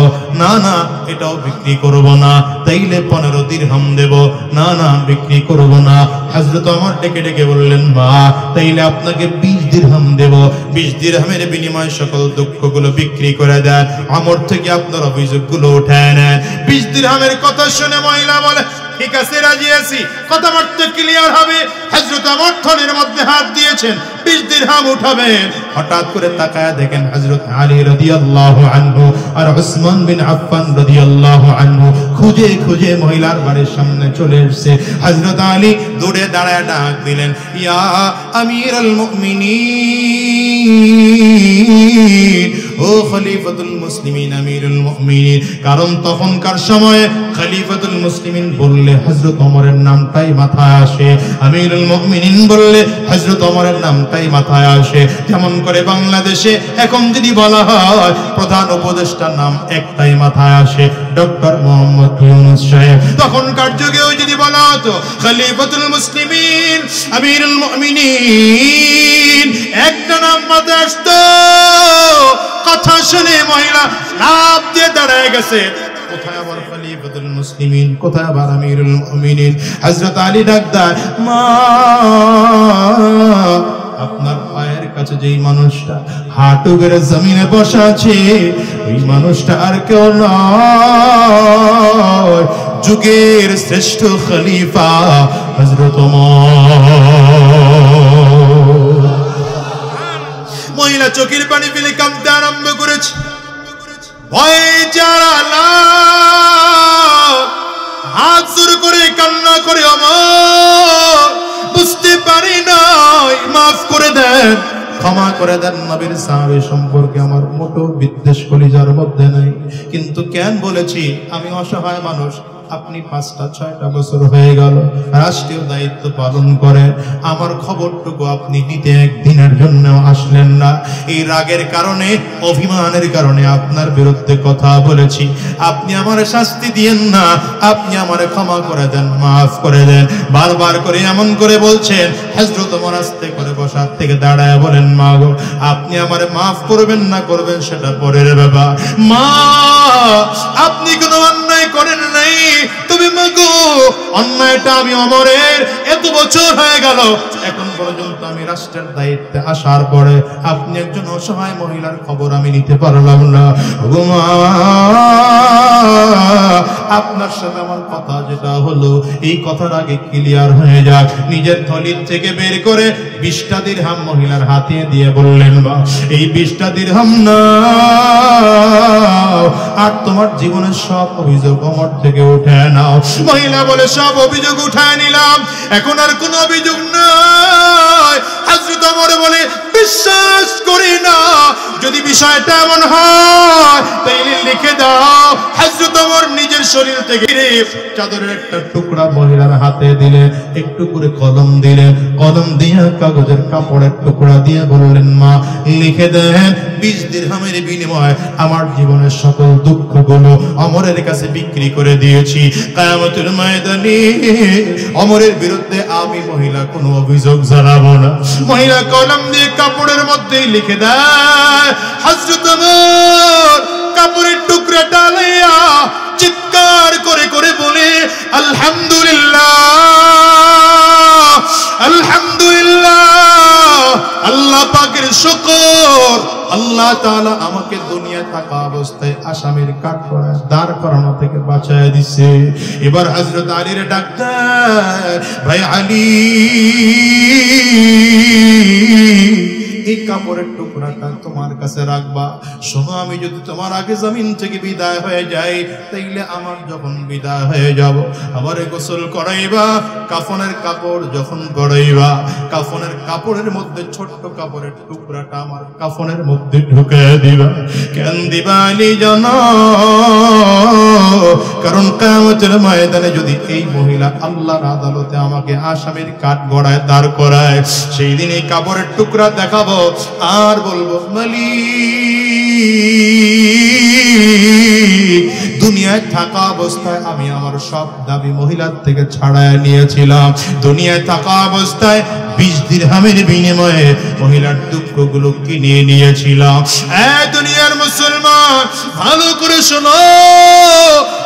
না না, এটাও বিক্রি করব না। তাইলে 15 দিরহাম দেব। না না, বিক্রি করব না। হযরত ওমর ডেকে ডেকে বললেন, মা তাইলে আপনাকে 20 দিরহাম দেব। 20 দিরহামের বিনিময়ে সকল দুঃখগুলো বিক্রি করে দেন, আমর থেকে আপনার অভিযোগগুলো উঠায় নেন। 20 দিরহামের কথা শুনে মহিলা বলে, ঠিক আছে, রাজি আছি, কথাবার্তা ক্লিয়ার হবে। হযরত ওমর থনের মধ্যে হাত দিয়েছেন, 20 দিরহাম উঠাবেন। হঠাৎ করে তাকায়া দেখেন হযরত আলী রাদিয়াল্লাহু আনহু আর উসমান বিন আফফান রাদিয়াল্লাহু আনহু খুঁজে খুঁজে মহিলার বাড়ির সামনে চলে এসেছে। হযরত আলী দৌড়ে দাঁড়ায় ডাক দিলেন, ইয়া আমিরুল মুমিনিন, ও খলিফাতুল মুসলিমিন, আমিরুল মুমিনিন। কারণ তখনকার সময়ে খলিফাতুল মুসলিমিন বললে হযরত ওমরের নামটাই মাথায় আসে, আমিরুল মুমিনিন বললে হযরত ওমরের নামটাই মাথায় আসে। যেমন করে বাংলাদেশে এখন যদি বলা হয় প্রধান উপদেষ্টার নাম একটাই মাথায় আসে, ডক্টর মোহাম্মদ ইউনূস সাহেব। তখনকার যুগেও যদি বলা হতো খলিফাতুল মুসলিমিন, আমিরুল মুমিনিন, একটা নাম মাথায় আসতো। কথা শুনে মহিলা লাফ দিয়ে দাঁড়ায় গেছে, কোথায় আবার খলিফাতুল মুসলিমিন, কোথায় আবার আমিরুল মুমিনিন। হযরত আলী ডাক দেয়, মা আপনার পায়ের কাছে যেই মানুষটা হাঁটু গেড়ে জমিনে বসা আছে, ওই মানুষটা আর কেউ নয়, যুগের শ্রেষ্ঠ খলিফা হযরত মহিলা চোখের পানি ফেলে কাঁদতে আরম্ভ করেছে। ভয়ে জারালা হাত জোর করে কান্না করে, আমার বুঝতে পারি নাই, মাফ করে দেন, ক্ষমা করে দেন। নবীর সাহাবী সম্পর্কে আমার মোটো বিদ্বেষ কলিজার মধ্যে নাই, কিন্তু কেন বলেছি আমি অসহায় মানুষ। আপনি 5-6টা বছর হয়ে গেল রাষ্ট্রীয় দায়িত্ব পালন করে, আমার খবরটুকু আপনি নিতে একদিনের জন্য আসলেন না। এই রাগের কারণে, অভিমানের কারণে আপনার বিরুদ্ধে কথা বলেছি। আপনি আমার শাস্তি দিয়েন না, আপনি আমারে ক্ষমা করে দেন, মাফ করে দেন। বারবার করে এমন করে বলছেন। হযরত ওমর আস্তে করে বসার থেকে দাঁড়ায় বলেন, মা গো, আপনি আমারে মাফ করবেন না করবেন সেটা পরের ব্যাপার। মা, আপনি কোনো অন্যায় করেন নাই, তুমি মাগো অন্যায়টা আমি ওমরের, এত বছর হয়ে গেল এখন পর্যন্ত আমি রাষ্ট্রের দায়িত্বে আসার পরে আপনি একজন অসহায় মহিলার খবর আমি নিতে পারলাম না। আপনার সাথে আমার কথা যেটা হলো, এই কথার আগে ক্লিয়ার হয়ে যাক। নিজের থলির থেকে বের করে 20টা দিরহাম মহিলার হাতে দিয়ে বললেন, বা এই 20টা দিরহাম না, আর তোমার জীবনের সব অভিযোগ ওমর থেকে উঠে নাও। মহিলা বলে, সব অভিযোগ উঠায় নিলাম, এখন আর কোনো অভিযোগ নাই। হযরত ওমর বলে, বিশ্বাস করি না, যদি বিষয়টা এমন হয় তাইলে লিখে দাও। হযরত ওমর নিজের শরীর থেকে চাদরের একটা টুকরা মহিলার হাতে দিলে, একটু করে কলম দিলে, কলম দিয়ে কাগজের কাপড়ের টুকরা দিয়ে বললেন, মা লিখে দেন 20 দিরহামের বিনিময়ে আমার জীবনের সকল দুঃখগুলো ওমরের কাছে বিক্রি করে দিয়েছি। কিয়ামতের ময়দানে ওমরের বিরুদ্ধে আমি মহিলা কোনো অভিযোগ জানাবো না। মহিলা কলম দিয়ে কাপড়ের মধ্যেই লিখে দেয়। হযরত ওমর কাপড়ের টুকরাটা লইয়া চিৎকার করে করে বলে, আলহামদুলিল্লাহ, আলহামদুলিল্লাহ, আল্লাহ পাকের শুকর, আল্লাহ তাআলা আমাকে দুনিয়া থাকা অবস্থায় আসামির কাঠগড়ায় দাঁড় করানো থেকে বাঁচায় দিছে। এবার হযরত আলীর ডাক দেয়, ভাই আলী, এই কাপড়ের টুকরাটা তোমার কাছে রাখবা। শোনো, আমি যদি তোমার আগে জমিন থেকে বিদায় হয়ে যাই, তাইলে আমার যখন বিদায় হয়ে যাব, আমারে গোসল করাইবা, কাফনের কাপড় যখন গড়াইবা, কাফনের কাপড়ের মধ্যে ছোট্ট কাপড়ের টুকরাটা আমার কাফনের মধ্যে ঢুকে দিবা। কেন দিবা আলী জানো? কারণ কিয়ামতের ময়দানে যদি এই মহিলা আল্লাহর আদালতে আমাকে আসামির কাঠগড়ায় দাঁড় করায়, সেই দিন এই কাপড়ের টুকরা দেখাবো আর বলবো, মালিক, দুনিয়ায় থাকা অবস্থায় আমি আমার সব দাবি মহিলার থেকে ছাড়ায় নিয়েছিলাম। দুনিয়ায় থাকা অবস্থায় 20 দিরহামের বিনিময়ে মহিলার দুঃখগুলো কিনে নিয়েছিলাম। এই দুনিয়ার মুসলমান, ভালো করে শোনো,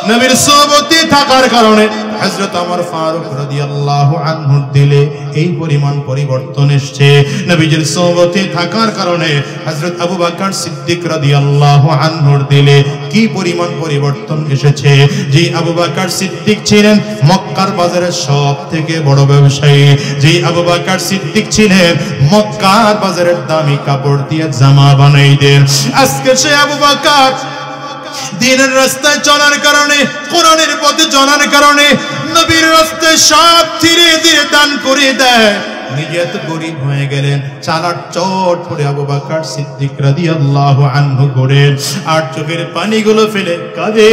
নবীর সোহবতে থাকার কারণে হযরত ওমর ফারুক রাদিয়াল্লাহু আনহুর দিলে এই পরিমাণ পরিবর্তন এসেছে। নবীজির সোহবতে থাকার কারণে হযরত আবু বকর সিদ্দিক রাদিয়াল্লাহু আনহুর দিলে কি পরিমাণ পরিবর্তন এসেছে। যে আবু বকর সিদ্দিক ছিলেন মক্কার বাজারের সবথেকে বড় ব্যবসায়ী, যে আবু বকর সিদ্দিক ছিলেন মক্কার বাজারের দামি কাপড় দিয়ে জামা বানাইতেন, আজকে সে আবু বকর দ্বীনের রাস্তায় চলার কারণে, কোরআনের পথে চলার কারণে নবীর রাস্তায় সব ধীরে ধীরে দান করে দেয়। নিজে এত গরিব হয়ে গেলেন, চালার চট করে আবু বকর সিদ্দিক রাদিয়াল্লাহু আনহু করেন, আর চোখের পানিগুলো ফেলে কাঁদে।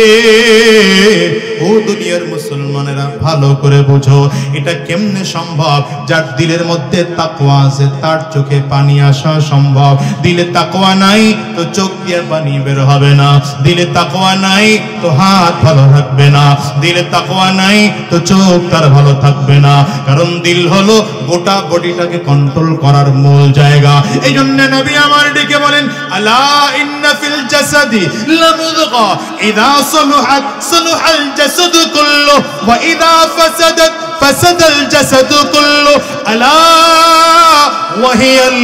ও দুনিয়ার মুসলমানেরা, ভালো করে বুঝো, এটা কেমনে সম্ভব? যার দিলের মধ্যে তাকওয়া আছে তার চোখে পানি আসা সম্ভব। দিলে তাকওয়া নাই তো চোখ দিয়ে পানি বের হবে না, দিলে তাকওয়া নাই তো হাত ভালো থাকবে না, দিলে তাকওয়া নাই তো চোখ তার ভালো থাকবে না। কারণ দিল হলো গোটা বডিটাকে কন্ট্রোল করার মূল জায়গা। এই জন্য নবী আমার ডেকে বলেন, আলা ইন্না ফিল জাসাদি লামুদগা ইযা সালুহাত সালুহাল জাসাদু কুল্লু ওয়া ইযা ফাসাদাত ফাসাদাল জাসাদু কুল্লু আলা ওয়া হিয়াল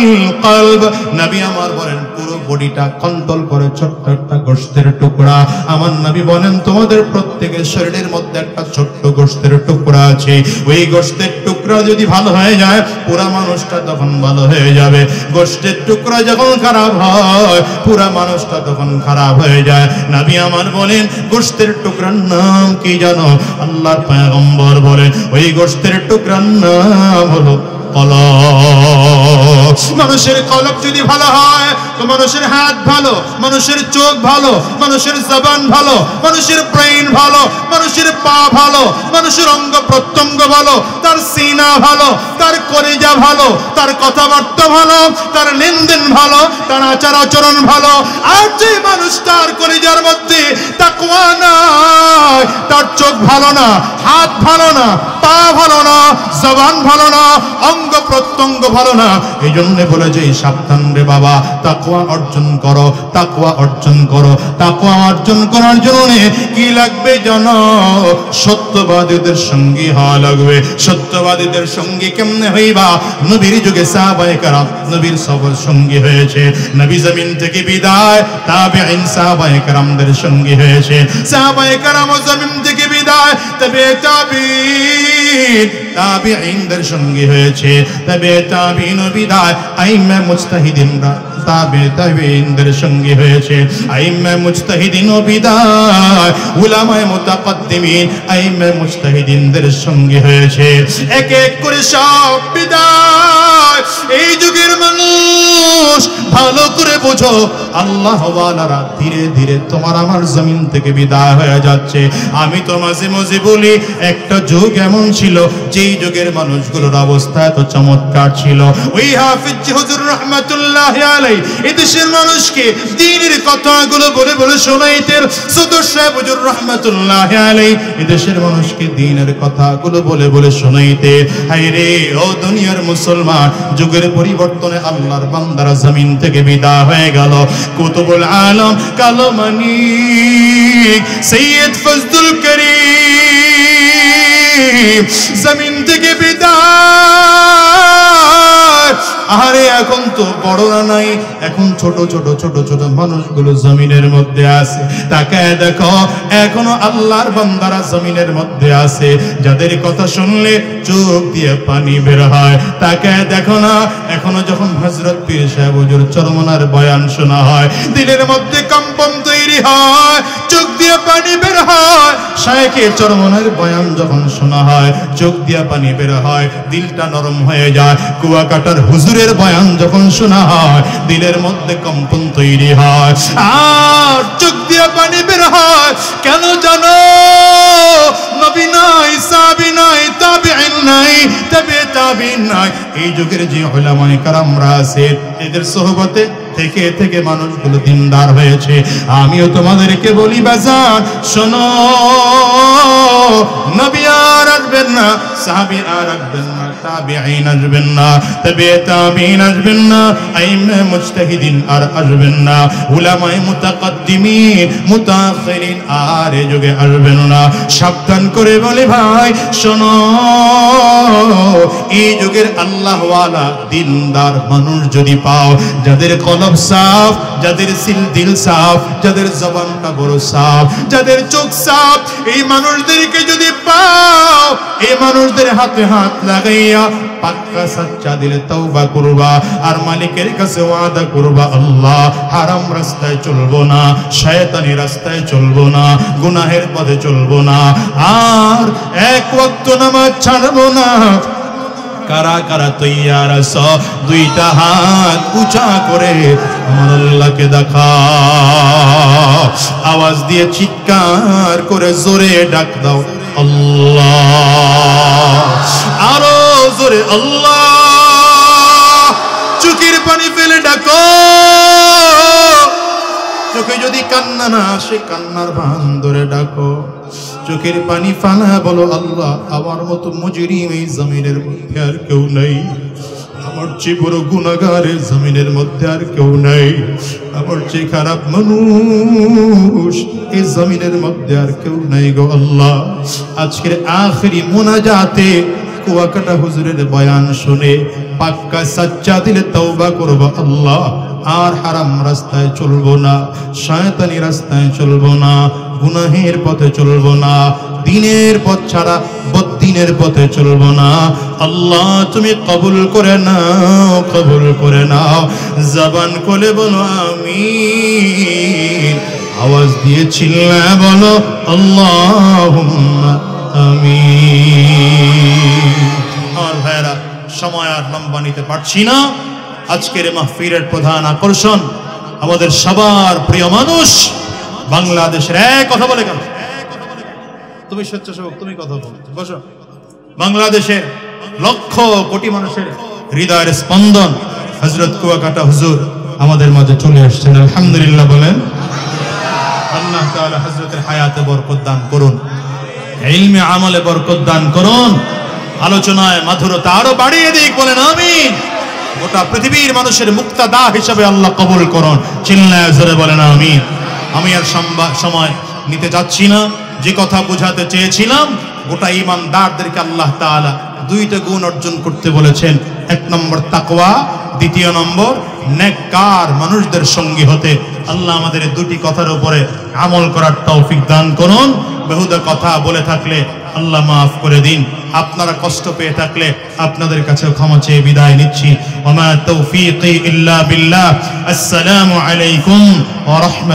কলব। নবী আমার বলেন, পুরো বডিটা কন্ট্রোল করে ছোট্ট একটা গোশতের টুকরা। আমার নবী বলেন তোমাদের প্রত্যেকের শরীরের মধ্যে একটা ছোট্ট গোশতের টুকরা আছে, ওই গোশতের টুকরা যদি ভালো হয়ে যায় পুরা মানুষটা তখন ভালো হয়ে যাবে। গোশতের টুকরা যখন খারাপ হয় পুরা মানুষটা তখন খারাপ হয়ে যায়। নবী আমার বলেন গোশতের টুকরার নাম কি জানো? আল্লাহর পয়গম্বর বলেন ওই গোশতের টুকরার নাম হলো কলব। মানুষের কলব যদি ভালো হয় তো মানুষের হাত ভালো, মানুষের চোখ ভালো, মানুষের জবান ভালো, মানুষের ব্রেইন ভালো, মানুষের পা ভালো, মানুষের অঙ্গ প্রত্যঙ্গ ভালো, তার সিনা ভালো, তার কলিজা ভালো, তার কথাবার্তা ভালো, তার লেনদেন ভালো, তার আচার আচরণ ভালো। আর যে মানুষটার কলিজার মধ্যে তাকওয়া নাই, তার চোখ ভালো না, হাত ভালো না, পা ভালো না, জবান ভালো না, অঙ্গ প্রত্যঙ্গ ভালো না, এই জন্য বলে যে সাবধান রে বাবা, তাকওয়া অর্জন করো, তাকওয়া অর্জন করো। তাকওয়া অর্জন করার জন্য কি লাগবে জানো? সত্যবাদীদের সঙ্গী হওয়া লাগবে। সত্যবাদীদের সঙ্গী কেমনে হইবা? নবীর যুগে সাহাবায়ে কেরাম নবীর সবর সঙ্গী হয়েছে। নবী জমিন থেকে বিদায় তাবেঈন সাহাবায়ে কেরামদের সঙ্গী হয়েছে। সাহাবায়ে কেরাম জমিন থেকে বিদায় তাবেঈনদের সঙ্গী হয়েছে। তাবেঈন বিদায় আইম্মে মুজতাহিদিনরা তাবেঈনদের সঙ্গী হয়েছে। আইম্মে মুজতাহিদিন বিদায় উলামায়ে মুতাকাদ্দিমিন আইম্মে মুজতাহিদিনদের সঙ্গী হয়েছে। এক এক করে সব বিদায়। এই যুগের মানুষ ভালো করে বোঝো, আল্লাহ ওয়ালারা ধীরে ধীরে তোমার আমার জমিন থেকে বিদায় হয়ে যাচ্ছে। আমি তো মাঝে মাঝে বলি একটা যুগ এমন ছিল যেই যুগের মানুষগুলোর অবস্থা এত চমৎকার ছিল। ওই হাফিজ হুজুর রাহমাতুল্লাহি আলাইহি এদেশের মানুষকে দ্বীনের কথাগুলো বলে বলে শোনাইতেন। সদর সাহেব হুজুর রাহমাতুল্লাহি আলাইহি এদেশের মানুষকে দ্বীনের কথাগুলো বলে বলে শোনাইতে। হায় রে ও দুনিয়ার মুসলমান, যুগের পরিবর্তনে আল্লাহর বান্দারা জমিন থেকে বিদায় হয়ে গেল। কুতুবুল আলম কালো মানিক সৈয়দ ফজলুল করিম জমিন থেকে বিদায়। আরে এখন তো বড়রা নাই, এখন ছোট ছোট ছোট ছোট মানুষগুলো জমিনের মধ্যে আছে। তাকায় দেখো এখনো আল্লাহর বান্দারা জমিনের মধ্যে আছে, যাদের কথা শুনলে চোখ দিয়ে পানি বের হয়। তাকায় দেখো না এখনো যখন হযরত পীর সাহেব হুজুর চরমনার বয়ান শোনা হয় দিলের মধ্যে কম্পন তৈরি হয়, চোখ দিয়ে পানি বের হয়। শায়েখে চরমনার বয়ান যখন শোনা হয় চোখ দিয়ে পানি বের হয়, দিলটা নরম হয়ে যায়। কুয়াকাটার হুজুরের বয়ান যখন শোনা হয় দিলের মধ্যে কম্পন তৈরি হয় আর চোখ দিয়ে পানি বের হয়। কেন জানো? নবী নাই, সাহাবী নাই, তাবেঈন নাই, তাবেঈন নাই। এই যুগের যে উলামায়ে কেরামরা আছে এদের সোহবতে থেকে থেকে মানুষগুলো দিনদার হয়েছে। আমিও তোমাদেরকে বলি বাজার শোনো, নবী আর আসবেন না, সাহাবী আর আসবেন না, তাবেঈন আসবেন না, তাবেঈন আসবেন না, আইম্মে মুজতাহিদিন আর আসবেন না, উলামায়ে মুতাকাদ্দিমিন মুতাআখিরিন আর এই যুগে আসবেন না। সাবধান করে বলে ভাই শোনো, এই যুগের আল্লাহ ওয়ালা দিনদার মানুষ যদি পাও, যাদের কলব সাফ, যাদের দিল সাফ, যাদের জবানটা বড় সাফ, যাদের চোখ সাফ, এই মানুষদেরকে যদি পাও, এই মানুষদের হাতে হাত লাগাইয়া পাক্কা সাচ্চা দিলে তওবা করবা আর মালিকের কাছে ওয়াদা করবা, আল্লাহ হারাম রাস্তায় চলবো না, শয়তানি রাস্তায় চলবো না, গুনাহের পথে চলবো না, আর এক ওয়াক্ত নামাজ ছাড়বো না। কারা কারা তৈয়ার আছো? দুইটা হাত উঁচা করে আমার আল্লাহকে দেখা, আওয়াজ দিয়ে চিৎকার করে জোরে ডাক দাও আল্লাহ, আরো জোরে আল্লাহ। চোখের পানি ফেলে ডাকো, চোখে যদি কান্না না আসে কান্নার ভান ধরে ডাকো। চোখের পানি ফানা বলো আল্লাহ আমার মতো মুজরিম এই জমিনের মধ্যে আর কেউ নাই, আমার চেয়ে বড় গুনাহগার এই জমিনের মধ্যে আর কেউ নাই, আমার চেয়ে খারাপ মানুষ এই জমিনের মধ্যে আর কেউ নাই গো আল্লাহ। আজকের আখেরি মুনাজাতে কুয়াকাটা হুজুরের বয়ান শুনে পাক্কা সাচ্চা দিলে তওবা করব, আল্লাহ আর হারাম রাস্তায় চলবো না, শয়তানি রাস্তায় চলবো না, গুনাহের পথে চলবো না, দিনের পথ ছাড়া বদ্দিনের পথে চলবো না। আল্লাহ তুমি কবুল করে নাও, কবুল করে নাও। জবান খুলে বলো আমিন, আওয়াজ দিয়ে চিল্লায় বলো আল্লাহুম্মা আমিন। আর ভাইরা, সময় আর লম্বা নিতে পারছি না। আজকের মাহফিলের প্রধান আকর্ষণ আমাদের সবার প্রিয় মানুষ বাংলাদেশের। কথা বলে কেন? তুমি স্বেচ্ছাসেবক, তুমি কথা বলো, বসো। বাংলাদেশের লক্ষ কোটি মানুষের হৃদয়ের স্পন্দন হযরত কুয়াকাটা হুজুর আমাদের মাঝে চলে আসছেন। আলহামদুলিল্লাহ বলেন। আল্লাহ তাআলা হযরতের হায়াতে বরকত দান করুন, ইলমে আমলে বরকত দান করুন, আলোচনায় মাধুরতা আরো বাড়িয়ে দিক, বলেন আমিন। গোটা পৃথিবীর মানুষের মুক্তাদা হিসেবে আল্লাহ কবুল করুন, চিল্লায় জোরে বলেন আমিন। আমি আর সময় নিতে যাচ্ছি না। যে কথা বোঝাতে চেয়েছিলাম, গোটা ঈমানদারদেরকে আল্লাহ তাআলা দুইটা গুণ অর্জন করতে বলেছেন। এক নম্বর তাকওয়া, দ্বিতীয় নম্বর নেককার মানুষদের সঙ্গী হতে। আল্লাহ আমাদের দুটি কথার উপরে আমল করার তৌফিক দান করুন। বেহুদা কথা বলে থাকলে আল্লাহ মাফ করে দিন। আপনারা কষ্ট পেয়ে থাকলে আপনাদের কাছে ক্ষমা চেয়ে বিদায় নিচ্ছি। ওয়া মা তৌফিকি ইল্লা বিল্লাহ। আসসালামু আলাইকুম ওয়া রাহমাতুল্লাহ।